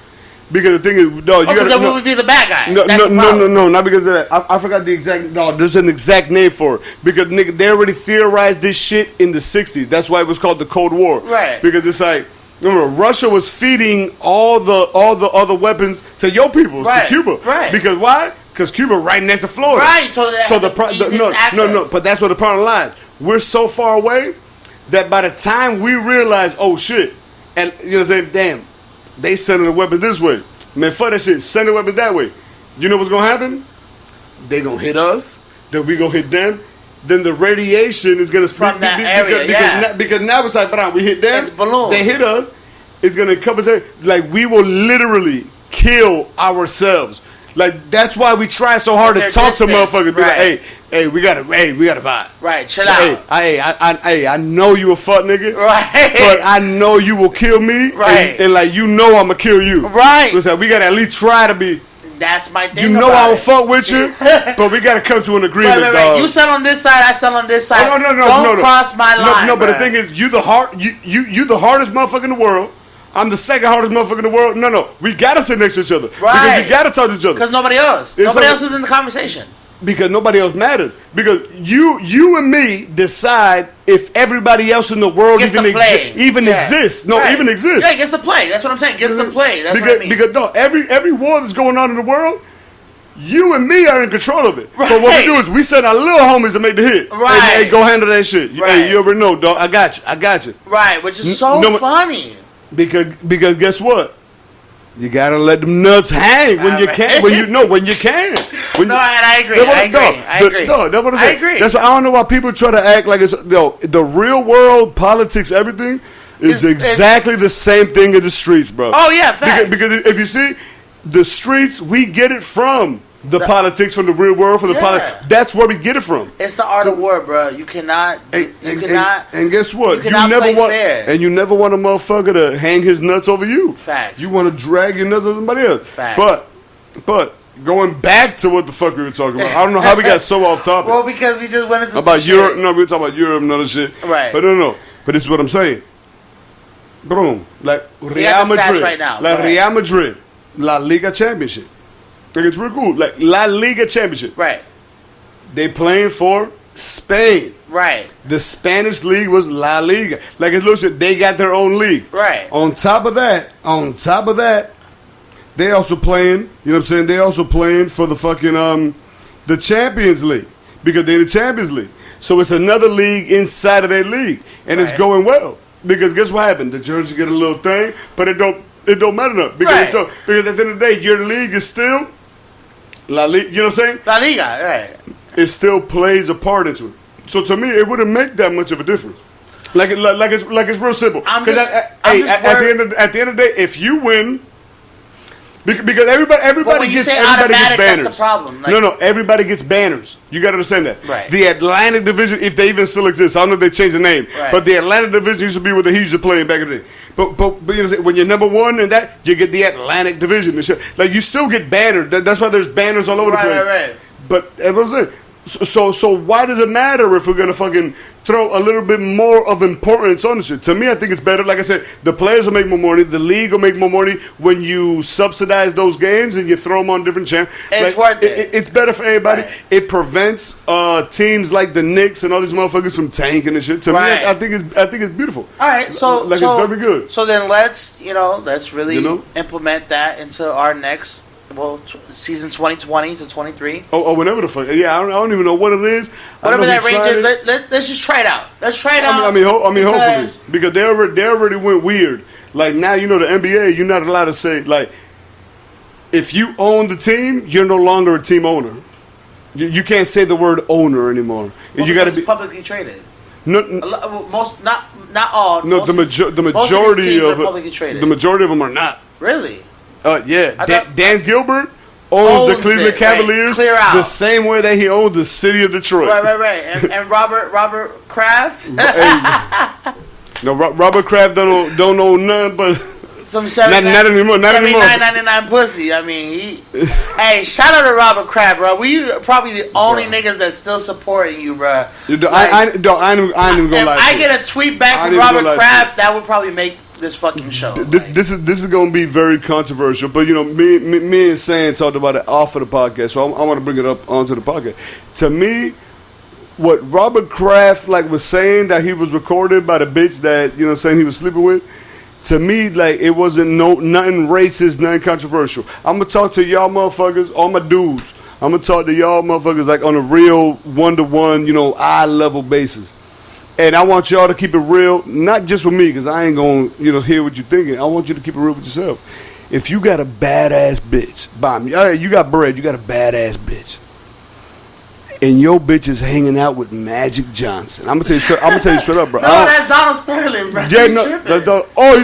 Speaker 2: Because the thing is, no, you
Speaker 1: got to. We would be the bad guy.
Speaker 2: No, not because of that. I forgot the exact. No, there's an exact name for it. Because nigga, they already theorized this shit in the '60s. That's why it was called the Cold War.
Speaker 1: Right.
Speaker 2: Because it's like, remember, Russia was feeding all the other weapons to your people, to Cuba.
Speaker 1: Right.
Speaker 2: Because why? Because Cuba right next to Florida.
Speaker 1: Right. So
Speaker 2: but that's where the problem lies. We're so far away that by the time we realize, oh shit, and you know what I'm saying, damn. They sending the weapon this way. Man, fuck that shit. Send the weapon that way. You know what's going to happen? They going to hit us. Then we going to hit them. Then the radiation is going to
Speaker 1: from that area,
Speaker 2: because now it's like, we hit them.
Speaker 1: It's balloon.
Speaker 2: They hit us. It's going to come and say, like, we will literally kill ourselves. Like, that's why we try so hard to talk to motherfuckers. Be like, hey, we got to vibe.
Speaker 1: Right, chill out.
Speaker 2: I know you a fuck nigga.
Speaker 1: Right.
Speaker 2: But I know you will kill me.
Speaker 1: Right.
Speaker 2: And like, you know I'm going to kill you.
Speaker 1: Right.
Speaker 2: So we got to at least try to be.
Speaker 1: That's my thing.
Speaker 2: You know I don't fuck with you, but we got to come to an agreement, dog.
Speaker 1: You sell on this side, I sell on this side.
Speaker 2: Oh, no.
Speaker 1: Don't cross my line.
Speaker 2: No, but the thing is, you the hardest motherfucker in the world. I'm the second hardest motherfucker in the world. No. We got to sit next to each other.
Speaker 1: Right.
Speaker 2: Because we got to talk to each other.
Speaker 1: Because nobody else. Nobody else is in the conversation.
Speaker 2: Because nobody else matters. Because you and me decide if everybody else in the world even exists. No, even exists.
Speaker 1: Yeah, it gets to play. That's what I'm saying. Gets to play. That's what I mean.
Speaker 2: Because no, every war that's going on in the world, you and me are in control of it. Right. But what we do is we send our little homies to make the hit.
Speaker 1: Right.
Speaker 2: Hey, go handle that shit.
Speaker 1: Right.
Speaker 2: Hey, you already know, dog. I got you.
Speaker 1: Right, which is so funny.
Speaker 2: Because guess what? You gotta let them nuts hang when you can. When you can.
Speaker 1: I agree. I agree.
Speaker 2: That's why I don't know why people try to act like it's the real world, politics, everything is exactly the same thing in the streets, bro.
Speaker 1: Oh yeah, facts.
Speaker 2: Because if you see the streets, we get it from the politics, from the real world, from the politics. That's where we get it from.
Speaker 1: It's the art of war, bro. You cannot.
Speaker 2: And guess what?
Speaker 1: You never want. Fair.
Speaker 2: And you never want a motherfucker to hang his nuts over you.
Speaker 1: Facts.
Speaker 2: You want to drag your nuts over somebody else.
Speaker 1: Facts.
Speaker 2: But going back to what the fuck we were talking about, I don't know how we got so off topic.
Speaker 1: Well, because we just went into
Speaker 2: about Europe. No, we were talking about Europe and other shit.
Speaker 1: Right.
Speaker 2: But no. But this is what I'm saying. Boom. Like Real Madrid.
Speaker 1: Right now.
Speaker 2: Like Real Madrid. La Liga Championship. Like it's real cool. Like La Liga Championship.
Speaker 1: Right.
Speaker 2: They playing for Spain.
Speaker 1: Right.
Speaker 2: The Spanish league was La Liga. Like it looks like they got their own league.
Speaker 1: Right.
Speaker 2: On top of that, they also playing, you know what I'm saying? They also playing for the fucking the Champions League because they're the Champions League. So it's another league inside of their league, and it's going well. Because guess what happened? The Jersey get a little thing, but it don't matter enough because because at the end of the day, your league is still La Liga. You know what I'm saying?
Speaker 1: La Liga, right?
Speaker 2: It still plays a part into it. So to me, it wouldn't make that much of a difference. Like it's real simple. Because at the end of the day, if you win. Because everybody gets banners.
Speaker 1: That's the problem.
Speaker 2: Like, no, everybody gets banners. You got to understand that.
Speaker 1: Right.
Speaker 2: The Atlantic Division, if they even still exist, I don't know if they changed the name, but the Atlantic Division used to be where the Heat used to play back in the day. But you know, when you're number one in that, you get the Atlantic Division. Like you still get banners. That's why there's banners all over the place.
Speaker 1: Right.
Speaker 2: But as I saying, so why does it matter if we're gonna fucking throw a little bit more of importance on the shit? To me, I think it's better. Like I said, the players will make more money. The league will make more money when you subsidize those games and you throw them on different channels.
Speaker 1: It's worth it.
Speaker 2: It's better for everybody.
Speaker 1: Right.
Speaker 2: It prevents teams like the Knicks and all these motherfuckers from tanking and shit. To me, I think it's beautiful.
Speaker 1: All right, so
Speaker 2: it's very good.
Speaker 1: So then let's really implement that into our next. Well, season 2020 to 23.
Speaker 2: Oh, whenever the fuck. Yeah, I don't even know what it is.
Speaker 1: Whatever that range is, let's just try it out. Let's try it out.
Speaker 2: I mean, hopefully. Because they already went weird. Like, now, the NBA, you're not allowed to say, like, if you own the team, you're no longer a team owner. You can't say the word owner anymore.
Speaker 1: Well,
Speaker 2: you got to be
Speaker 1: publicly traded.
Speaker 2: No,
Speaker 1: most, not all.
Speaker 2: No, the majority of
Speaker 1: publicly traded.
Speaker 2: The majority of them are not.
Speaker 1: Really?
Speaker 2: Yeah. Dan Gilbert owns the Cleveland Cavaliers the same way that he owned the city of Detroit.
Speaker 1: Right. And Robert Kraft?
Speaker 2: No, Robert Kraft don't own none, but
Speaker 1: some
Speaker 2: not anymore. Not anymore.
Speaker 1: $79.99 pussy. I mean, hey, shout out to Robert Kraft, bro. We probably the only niggas that's still supporting you, bro.
Speaker 2: I ain't even gonna lie.
Speaker 1: If I get a tweet back from Robert Kraft, that would probably make this fucking show.
Speaker 2: This is going to be very controversial, but me and Sam talked about it off of the podcast, so I want to bring it up onto the podcast. To me, what Robert Kraft was saying that he was recorded by the bitch that saying he was sleeping with. To me, it wasn't nothing racist, nothing controversial. I'm gonna talk to y'all motherfuckers, all my dudes. I'm gonna talk to y'all motherfuckers on a real one-to-one, eye level basis. And I want y'all to keep it real, not just with me, because I ain't going to, hear what you're thinking. I want you to keep it real with yourself. If you got a badass bitch, you got bread, you got a badass bitch, and your bitch is hanging out with Magic Johnson. I'm gonna tell you straight up, bro.
Speaker 1: No, that's Donald Sterling, bro.
Speaker 2: Yeah, you talking? Oh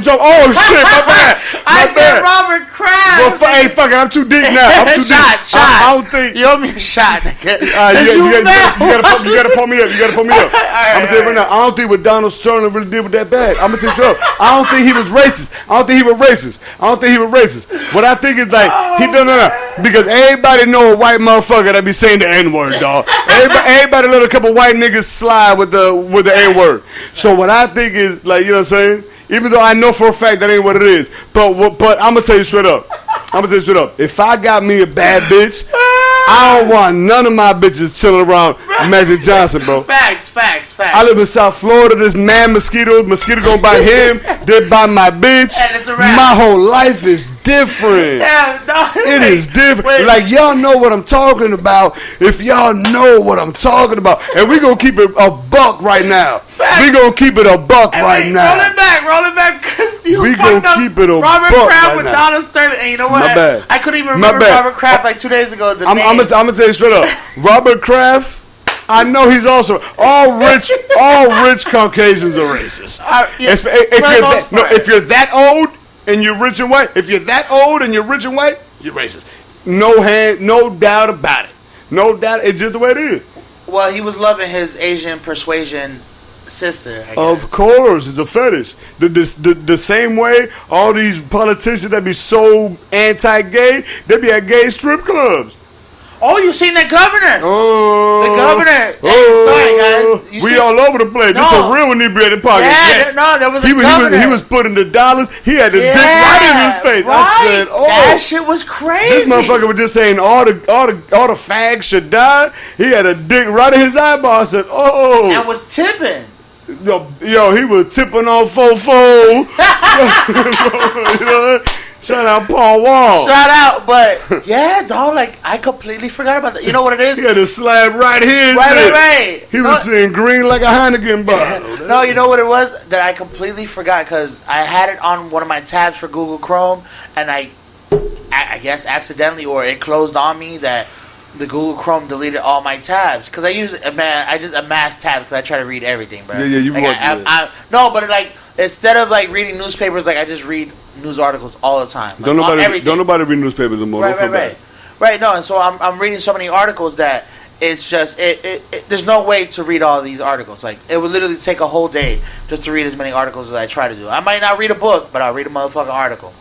Speaker 2: shit, my bad.
Speaker 1: I said Robert Kraft.
Speaker 2: Well, hey, fuck it, I'm too deep now. I'm too
Speaker 1: shot.
Speaker 2: deep. I don't think
Speaker 1: you owe me a shot, nigga.
Speaker 2: You gotta pull me up. I'm gonna tell you right now. I don't think what Donald Sterling really did with that bag. I'm gonna tell you straight up. I don't think he was racist. What I think is because everybody know a white motherfucker that be saying the N-word, dog. Everybody let a couple white niggas slide with the N-word. So what I think is, you know what I'm saying? Even though I know for a fact that ain't what it is. But I'm going to tell you straight up. If I got me a bad bitch, I don't want none of my bitches chilling around Magic Johnson, bro.
Speaker 1: Facts.
Speaker 2: I live in South Florida. This man mosquito gonna bite him. They bite my bitch.
Speaker 1: And it's a wrap.
Speaker 2: My whole life is different.
Speaker 1: Yeah, no,
Speaker 2: it is different. Y'all know what I'm talking about. If y'all know what I'm talking about, and we gonna keep it a buck right now. We gonna keep it a buck right now.
Speaker 1: Roll it back, because
Speaker 2: we gonna keep it a
Speaker 1: Robert
Speaker 2: buck
Speaker 1: Kraft
Speaker 2: right
Speaker 1: with
Speaker 2: now.
Speaker 1: Donald Sterling. And you know what?
Speaker 2: My bad.
Speaker 1: I couldn't even remember Robert Kraft 2 days ago. I'm
Speaker 2: gonna tell you straight up. Robert Kraft. I know he's also all rich Caucasians are racist. If you're that old and you're rich and white, you're racist. No doubt about it. No doubt, it's just the way it is.
Speaker 1: Well, he was loving his Asian persuasion sister, I guess.
Speaker 2: Of course, it's a fetish. The same way all these politicians that be so anti-gay, they be at gay strip clubs.
Speaker 1: Oh, you seen that governor?
Speaker 2: Oh,
Speaker 1: the governor. Hey, sorry, guys.
Speaker 2: We all over the place. This is a real Inebriated podcast.
Speaker 1: Yeah,
Speaker 2: yes.
Speaker 1: there was a governor.
Speaker 2: He was putting the dollars. He had the dick right in his face.
Speaker 1: Right.
Speaker 2: I said, "Oh,
Speaker 1: that shit was crazy."
Speaker 2: This motherfucker was just saying all the fags should die. He had a dick right in his eyeball. I said, "Oh,"
Speaker 1: and was tipping.
Speaker 2: Yo, he was tipping on fofo. You know, shout out Paul Wall.
Speaker 1: Shout out, but yeah, dog. Like I completely forgot about that. You know what it is?
Speaker 2: He had a slab right here.
Speaker 1: Right.
Speaker 2: He was seeing green like a Heineken bottle.
Speaker 1: No, you know what it was that I completely forgot because I had it on one of my tabs for Google Chrome, and I guess accidentally or it closed on me that the Google Chrome deleted all my tabs because I just amass tabs because I try to read everything, bro.
Speaker 2: Yeah, you watch it.
Speaker 1: No, but like instead of like reading newspapers, like I just read news articles all the time. Like,
Speaker 2: don't nobody read newspapers anymore.
Speaker 1: Right. No, and so I'm reading so many articles that it's just there's no way to read all these articles. Like it would literally take a whole day just to read as many articles as I try to do. I might not read a book, but I'll read a motherfucking article.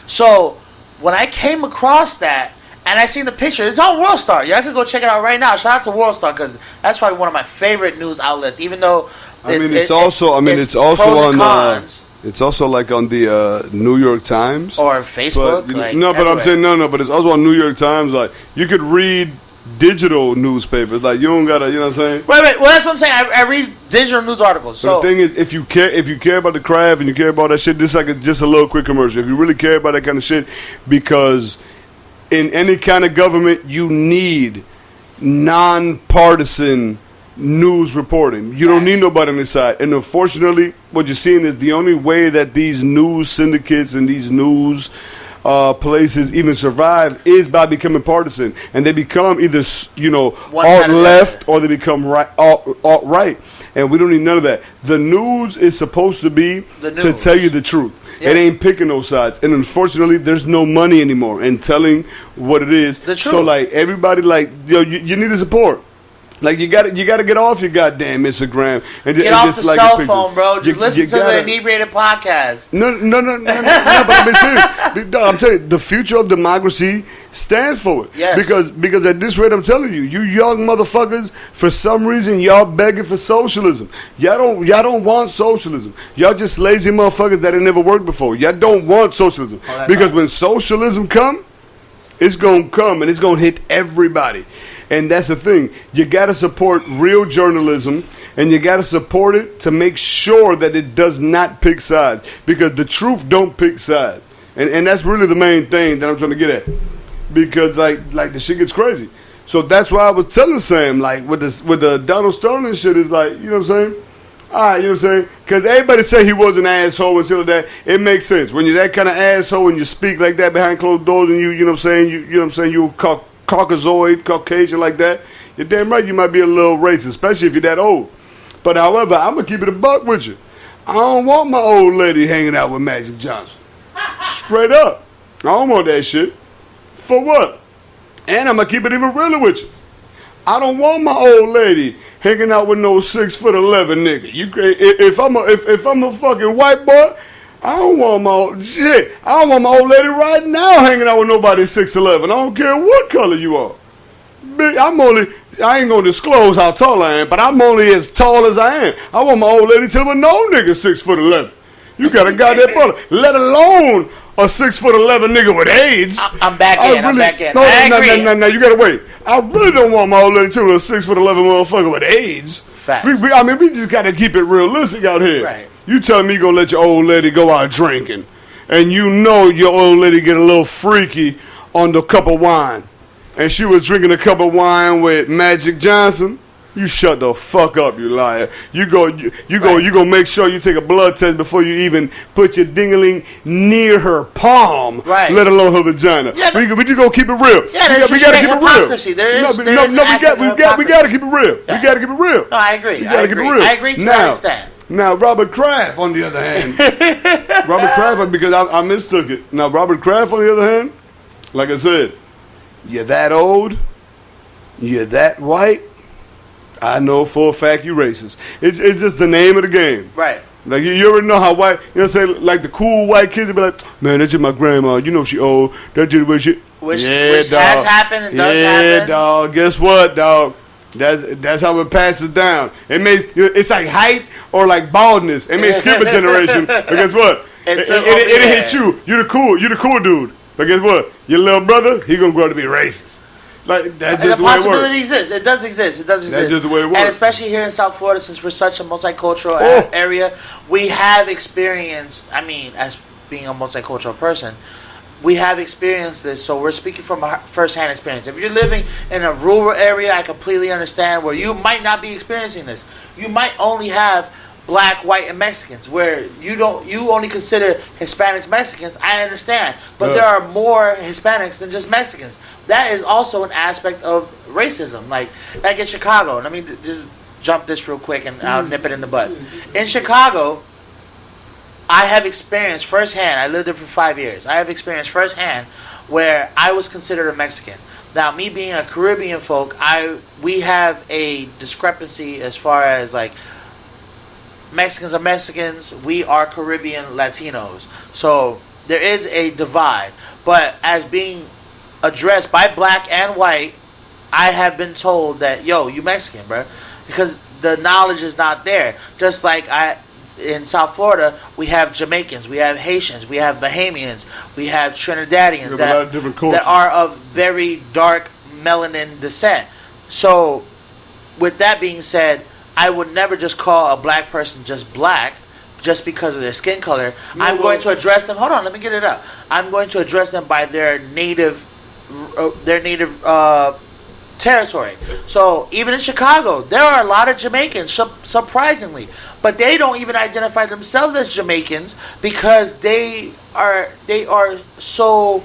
Speaker 1: So when I came across that. And I seen the picture. It's on WorldStar. Y'all can go check it out right now. Shout out to WorldStar because that's probably one of my favorite news outlets. Even though
Speaker 2: it's also like on the New York Times
Speaker 1: or Facebook.
Speaker 2: But I'm saying no. But it's also on New York Times. Like you could read digital newspapers. Like you don't gotta. You know what I'm saying?
Speaker 1: Right. Well, that's what I'm saying. I read digital news articles. So
Speaker 2: the thing is, if you care about the craft and you care about that shit, this is like just a little quick commercial. If you really care about that kind of shit, because in any kind of government, you need nonpartisan news reporting. You don't need nobody on the side. And unfortunately, what you're seeing is the only way that these news syndicates and these news places even survive is by becoming partisan. And they become either, alt left or they become alt right. And we don't need none of that. The news is supposed to be to tell you the truth. Yeah. It ain't picking no sides. And unfortunately, there's no money anymore in telling what it is.
Speaker 1: The truth.
Speaker 2: So, like, everybody, like, you need to support. Like, you got to get off your goddamn Instagram and
Speaker 1: get off the cell phone, bro. Just listen to the Inebriated podcast.
Speaker 2: No. But I'm being serious. I'm telling you, the future of democracy stands for it.
Speaker 1: Yes.
Speaker 2: Because at this rate, I'm telling you, you young motherfuckers, for some reason, y'all begging for socialism. Y'all don't want socialism. Y'all just lazy motherfuckers that ain't never worked before. Y'all don't want socialism because when socialism come, it's gonna come and it's gonna hit everybody. And that's the thing. You got to support real journalism, and you got to support it to make sure that it does not pick sides. Because the truth don't pick sides. And that's really the main thing that I'm trying to get at. Because, like the shit gets crazy. So that's why I was telling Sam, like, with the Donald Sterling shit is like, you know what I'm saying? All right, you know what I'm saying? Because everybody say he was an asshole and shit like that. It makes sense. When you're that kind of asshole and you speak like that behind closed doors and you know what I'm saying? You know what I'm saying? You Caucasoid, Caucasian like that, you're damn right you might be a little racist, especially if you're that old. But however, I'm going to keep it a buck with you. I don't want my old lady hanging out with Magic Johnson. Straight up. I don't want that shit. For what? And I'm going to keep it even realer with you. I don't want my old lady hanging out with no 6'11" nigga. If I'm a fucking white boy, I don't want my old lady right now hanging out with nobody 6'11". I don't care what color you are. I ain't gonna disclose how tall I am, but I'm only as tall as I am. I want my old lady to me no nigga 6'11". You got a goddamn brother, let alone a 6'11" nigga with AIDS.
Speaker 1: I'm back in.
Speaker 2: No, you gotta wait. I really don't want my old lady to a 6'11" motherfucker with AIDS.
Speaker 1: Facts.
Speaker 2: We just gotta keep it realistic out here.
Speaker 1: Right.
Speaker 2: You telling me you gonna let your old lady go out drinking, and you know your old lady get a little freaky on the cup of wine, and she was drinking a cup of wine with Magic Johnson? You shut the fuck up, you liar. You go make sure you take a blood test before you even put your dingling near her palm,
Speaker 1: right,
Speaker 2: let alone her vagina. Yeah, we just gonna keep it real.
Speaker 1: Yeah, we gotta keep it real.
Speaker 2: We gotta keep it real.
Speaker 1: Yeah.
Speaker 2: We gotta keep it real.
Speaker 1: No, I agree.
Speaker 2: We gotta keep it real.
Speaker 1: I agree to that extent.
Speaker 2: Now, Robert Kraft, on the other hand, because I mistook it. Now, Robert Kraft, on the other hand, like I said, you're that old, you're that white, I know for a fact you racist. It's just the name of the game.
Speaker 1: Right.
Speaker 2: Like, you already know how white, you know what I'm saying? Like, the cool white kids will be like, man, that's just my grandma. You know she old. That's just the way she...
Speaker 1: which has happened and does happen.
Speaker 2: Yeah, dog. Guess what, dog? That's how it passes down. It's like height or like baldness. It may skip a generation, but guess what? It hit you. You the cool dude. But guess what? Your little brother, he gonna grow up to be racist. Like that's just the way it works. The possibility
Speaker 1: exists. It does exist. That's
Speaker 2: just the way it works.
Speaker 1: And especially here in South Florida, since we're such a multicultural area, we have experienced. I mean, as being a multicultural person, we have experienced this. So we're speaking from a first-hand experience. If you're living in a rural area, I completely understand where you might not be experiencing this. You might only have black, white, and Mexicans, where you only consider Hispanics Mexicans. I understand, but there are more Hispanics than just Mexicans. That is also an aspect of racism. Like in Chicago, let me just jump this real quick and I'll nip it in the bud. In Chicago, I have experienced firsthand, I lived there for 5 years, I have experienced firsthand where I was considered a Mexican. Now, me being a Caribbean folk, we have a discrepancy as far as like Mexicans are Mexicans, we are Caribbean Latinos. So there is a divide. But as being addressed by black and white, I have been told that, yo, you Mexican, bro. Because the knowledge is not there. Just like in South Florida, we have Jamaicans, we have Haitians, we have Bahamians, we have Trinidadians that are of very dark melanin descent. So, with that being said, I would never just call a black person just black just because of their skin color. I'm going to address them. Hold on, let me get it up. I'm going to address them by their native territory. So even in Chicago, there are a lot of Jamaicans, surprisingly, but they don't even identify themselves as Jamaicans because they are so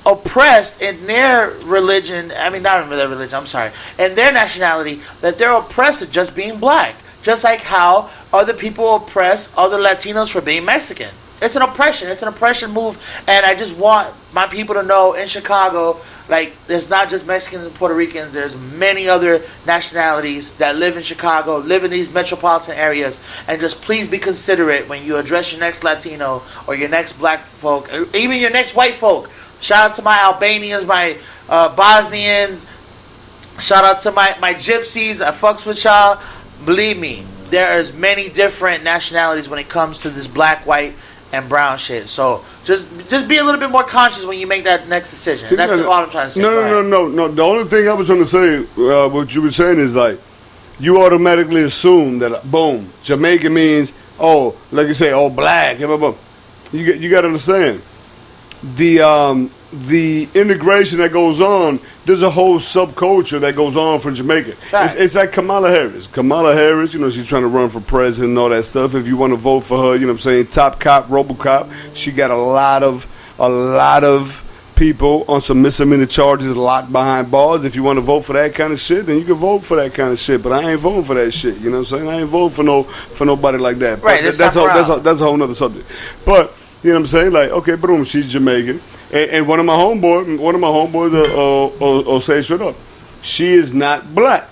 Speaker 1: oppressed in their religion. I mean, not in their religion. I'm sorry, in their nationality, that they're oppressed at just being black. Just like how other people oppress other Latinos for being Mexican. It's an oppression. It's an oppression move. And I just want my people to know in Chicago, like, there's not just Mexicans and Puerto Ricans. There's many other nationalities that live in Chicago, live in these metropolitan areas. And just please be considerate when you address your next Latino or your next black folk, or even your next white folk. Shout out to my Albanians, my Bosnians. Shout out to my gypsies. I fucks with y'all. Believe me, there's many different nationalities when it comes to this black, white, and brown shit. So just be a little bit more conscious when you make that next decision. And that's all I'm trying to say.
Speaker 2: No. The only thing I was trying to say, what you were saying is like, you automatically assume that, boom, Jamaican means, oh, like you say, oh, black. You got to understand. The integration that goes on, there's a whole subculture that goes on for Jamaica. It's like Kamala Harris. Kamala Harris, she's trying to run for president and all that stuff. If you want to vote for her, top cop, RoboCop. She got a lot of people on some misdemeanor charges locked behind bars. If you want to vote for that kind of shit, then you can vote for that kind of shit. But I ain't voting for that shit. You know what I'm saying? I ain't voting for nobody like that.
Speaker 1: Right.
Speaker 2: That's a whole nother subject. But you know what I'm saying? Like, okay, boom, she's Jamaican. And one of my homeboys will say straight up, she is not black.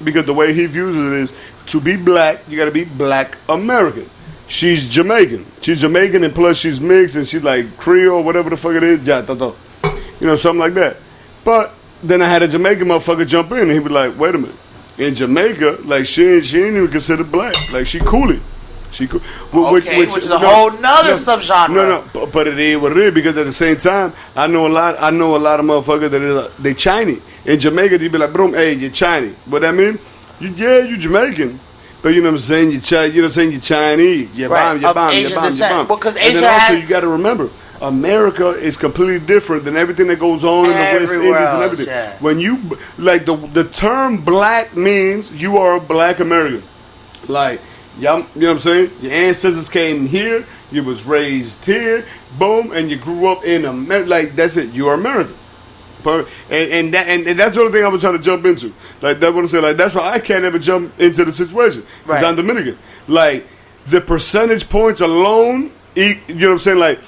Speaker 2: Because the way he views it is, to be black, you got to be black American. She's Jamaican. She's Jamaican, and plus she's mixed, and she's like Creole, whatever the fuck it is, something like that. But then I had a Jamaican motherfucker jump in, and he was like, wait a minute. In Jamaica, like, she ain't even considered black. Like, she coolie. Which
Speaker 1: is a whole nother subgenre.
Speaker 2: No, but it is what it is, because at the same time, I know a lot of motherfuckers that they Chinese. In Jamaica, they be like, bro, hey, you're Chinese. What that mean? You Jamaican. But you know what I'm saying? You're Chinese. You're bomb.
Speaker 1: Because
Speaker 2: and then also, you got to remember, America is completely different than everything that goes on in the West Indies and everything.
Speaker 1: Yeah.
Speaker 2: When you, like, the term black means you are a black American. Like, you know what I'm saying? Your ancestors came here, you was raised here, boom, and you grew up in America. Like, that's it. You are American. And that's the only thing I was trying to jump into. Like, that's what I'm saying. Like, that's why I can't ever jump into the situation. Because I'm Dominican. Like, the percentage points alone, you know what I'm saying? Like,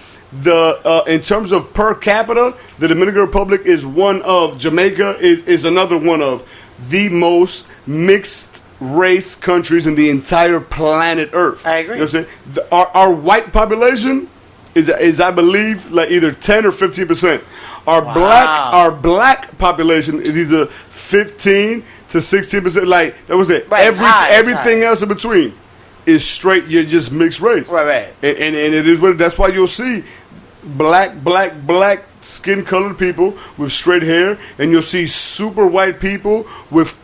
Speaker 2: in terms of per capita, the Dominican Republic is one of, Jamaica is another one of the most mixed race countries in the entire planet Earth.
Speaker 1: I agree.
Speaker 2: You know what I'm saying? Our white population is I believe like either 10 or 15%. Our black population is either 15 to 16%. Like that was it.
Speaker 1: Right,
Speaker 2: Everything else in between is straight. You're just mixed race.
Speaker 1: Right.
Speaker 2: And it is what. That's why you'll see black skin colored people with straight hair, and you'll see super white people with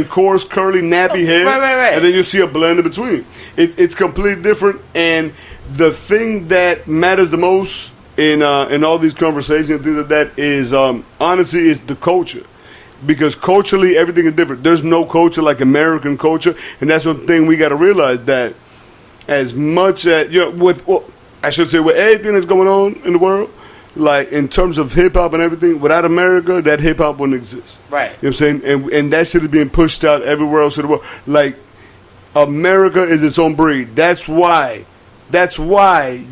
Speaker 2: coarse curly nappy hair,
Speaker 1: right.
Speaker 2: and then you'll see a blend in between. It's completely different. And the thing that matters the most in all these conversations and things like that is honestly is the culture. Because culturally, everything is different. There's no culture like American culture, and that's one thing we got to realize, that as much as with everything that's going on in the world, like in terms of hip hop and everything, without America, that hip hop wouldn't exist.
Speaker 1: Right.
Speaker 2: You know what I'm saying? And that shit is being pushed out everywhere else in the world. Like America is its own breed. That's why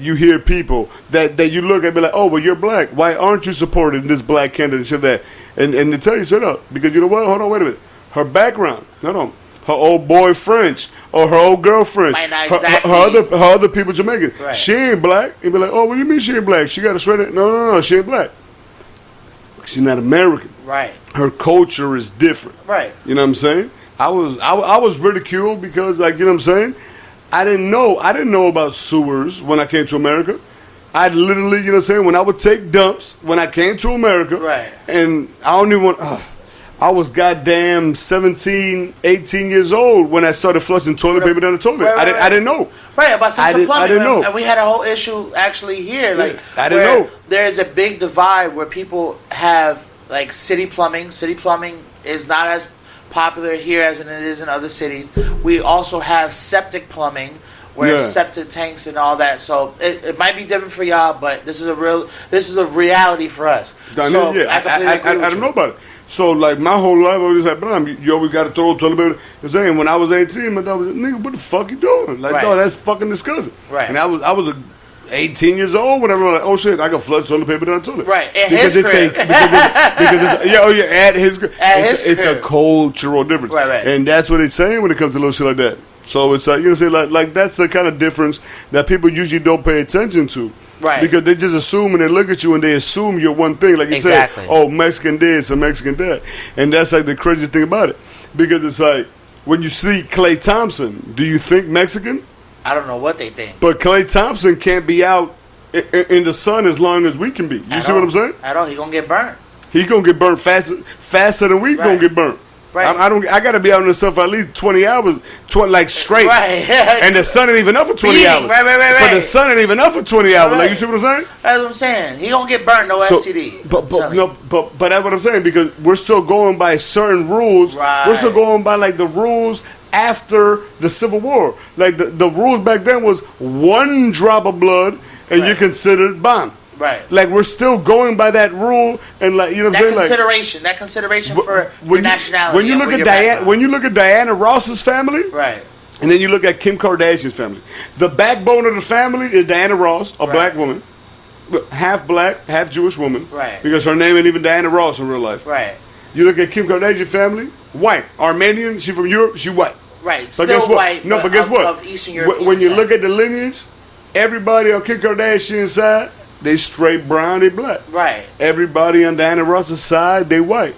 Speaker 2: you hear people that you look at and be like, oh, well, you're black. Why aren't you supporting this black candidate? Shit that. And they tell you straight up, because you know what? Hold on, wait a minute. Her background, hold on. Her old boy French or her old girlfriend, her other people Jamaican.
Speaker 1: Right.
Speaker 2: She ain't black. You be like, oh, what do you mean she ain't black? She got a straight. No, she ain't black. She's not American.
Speaker 1: Right.
Speaker 2: Her culture is different.
Speaker 1: Right.
Speaker 2: You know what I'm saying? I was ridiculed because, like, you know what I'm saying? I didn't know about sewers when I came to America. I literally, you know what I'm saying, when I would take dumps when I came to America,
Speaker 1: right?
Speaker 2: And I don't even want. I was goddamn 17, 18 years old when I started flushing toilet paper down the toilet.
Speaker 1: Right.
Speaker 2: I didn't know.
Speaker 1: Right, about central plumbing.
Speaker 2: I didn't know.
Speaker 1: And we had a whole issue actually here. Like,
Speaker 2: I didn't know.
Speaker 1: There's a big divide where people have, like, city plumbing. City plumbing is not as popular here as it is in other cities. We also have septic plumbing, where septic tanks and all that. So it might be different for y'all, but this is a reality for us.
Speaker 2: I don't know about it. So, like, my whole life, I was just like, you always got to throw toilet paper. You know, and when I was 18, my dad was like, nigga, what the fuck you doing? Like, no, that's fucking disgusting.
Speaker 1: Right.
Speaker 2: And I was 18 years old when I was like, oh shit, I can flush toilet paper down the toilet.
Speaker 1: Right. At his crib.
Speaker 2: At his crib. It's a cultural difference.
Speaker 1: Right.
Speaker 2: And that's what it's saying when it comes to little shit like that. So it's like, you know what I'm saying? Like that's the kind of difference that people usually don't pay attention to.
Speaker 1: Right.
Speaker 2: Because they just assume and they look at you and they assume you're one thing. Like you said, oh, Mexican this or Mexican that. And that's like the craziest thing about it. Because it's like, when you see Klay Thompson, do you think Mexican?
Speaker 1: I don't know what they think.
Speaker 2: But Klay Thompson can't be out in the sun as long as we can be. You see what I'm saying?
Speaker 1: I don't. He's going to get burnt.
Speaker 2: He's going to get burnt faster than we going to get burnt.
Speaker 1: Right.
Speaker 2: I got to be out in the sun for at least 20 hours, like straight.
Speaker 1: Right.
Speaker 2: And the sun ain't even up for 20 hours.
Speaker 1: Right.
Speaker 2: But the sun ain't even up for 20 hours. Like, you see what I'm saying?
Speaker 1: That's what I'm saying. He don't get burnt, no STD.
Speaker 2: But that's what I'm saying, because we're still going by certain rules.
Speaker 1: Right.
Speaker 2: We're still going by, like, the rules after the Civil War. Like, the rules back then was 1 drop of blood and you're considered bomb.
Speaker 1: Right.
Speaker 2: Like, we're still going by that rule, and, like, you know what I'm saying?
Speaker 1: That consideration for your nationality.
Speaker 2: When you look at Diana Ross's family,
Speaker 1: right,
Speaker 2: and then you look at Kim Kardashian's family, the backbone of the family is Diana Ross, a black woman, half black, half Jewish woman,
Speaker 1: right?
Speaker 2: Because her name ain't even Diana Ross in real life,
Speaker 1: right?
Speaker 2: You look at Kim Kardashian's family, white, Armenian, she from Europe, she white,
Speaker 1: right?
Speaker 2: But
Speaker 1: still
Speaker 2: guess what?
Speaker 1: White,
Speaker 2: no, but guess what?
Speaker 1: Of Eastern European
Speaker 2: when you look at the lineage, everybody on Kim Kardashian's side, they straight brown, they black.
Speaker 1: Right.
Speaker 2: Everybody on Diana Ross's side, they white.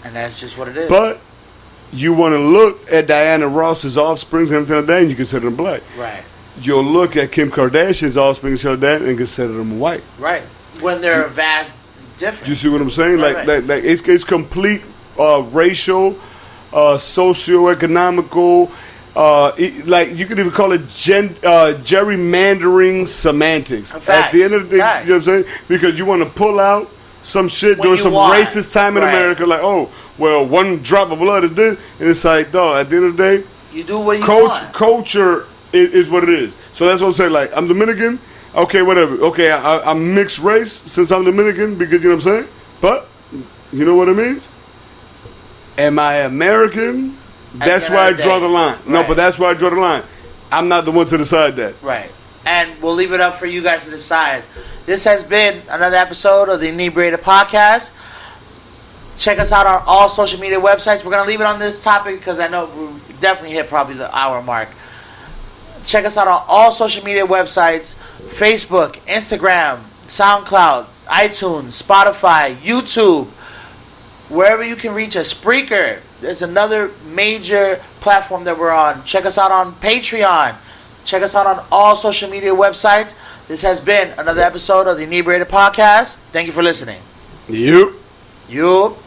Speaker 1: And that's just what it is.
Speaker 2: But you want to look at Diana Ross's offsprings and everything like that, and you consider them black.
Speaker 1: Right.
Speaker 2: You'll look at Kim Kardashian's offspring and like that, and consider them white.
Speaker 1: Right. When they're a vast difference.
Speaker 2: You see what I'm saying?
Speaker 1: Right.
Speaker 2: Like it's complete racial, socioeconomical. Like you could even call it gerrymandering semantics.
Speaker 1: Facts.
Speaker 2: At the end of the day,
Speaker 1: Facts.
Speaker 2: you know what I'm saying? Because you want to pull out some shit during some racist time in America, like, oh, well, 1 drop of blood is this, and it's like, dog, at the end of the day,
Speaker 1: you do what you want.
Speaker 2: Culture is what it is. So that's what I'm saying. Like, I'm Dominican, okay, whatever. Okay, I'm mixed race since I'm Dominican, because you know what I'm saying. But you know what it means? Am I American? That's why I draw the line.
Speaker 1: Right.
Speaker 2: No, but that's why I draw the line. I'm not the one to decide that.
Speaker 1: Right. And we'll leave it up for you guys to decide. This has been another episode of the Inebriated Podcast. Check us out on all social media websites. We're going to leave it on this topic because I know we definitely hit probably the hour mark. Check us out on all social media websites. Facebook, Instagram, SoundCloud, iTunes, Spotify, YouTube, wherever you can reach us. Spreaker, there's another major platform that we're on. Check us out on Patreon. Check us out on all social media websites. This has been another episode of the Inebriated Podcast. Thank you for listening.
Speaker 2: You.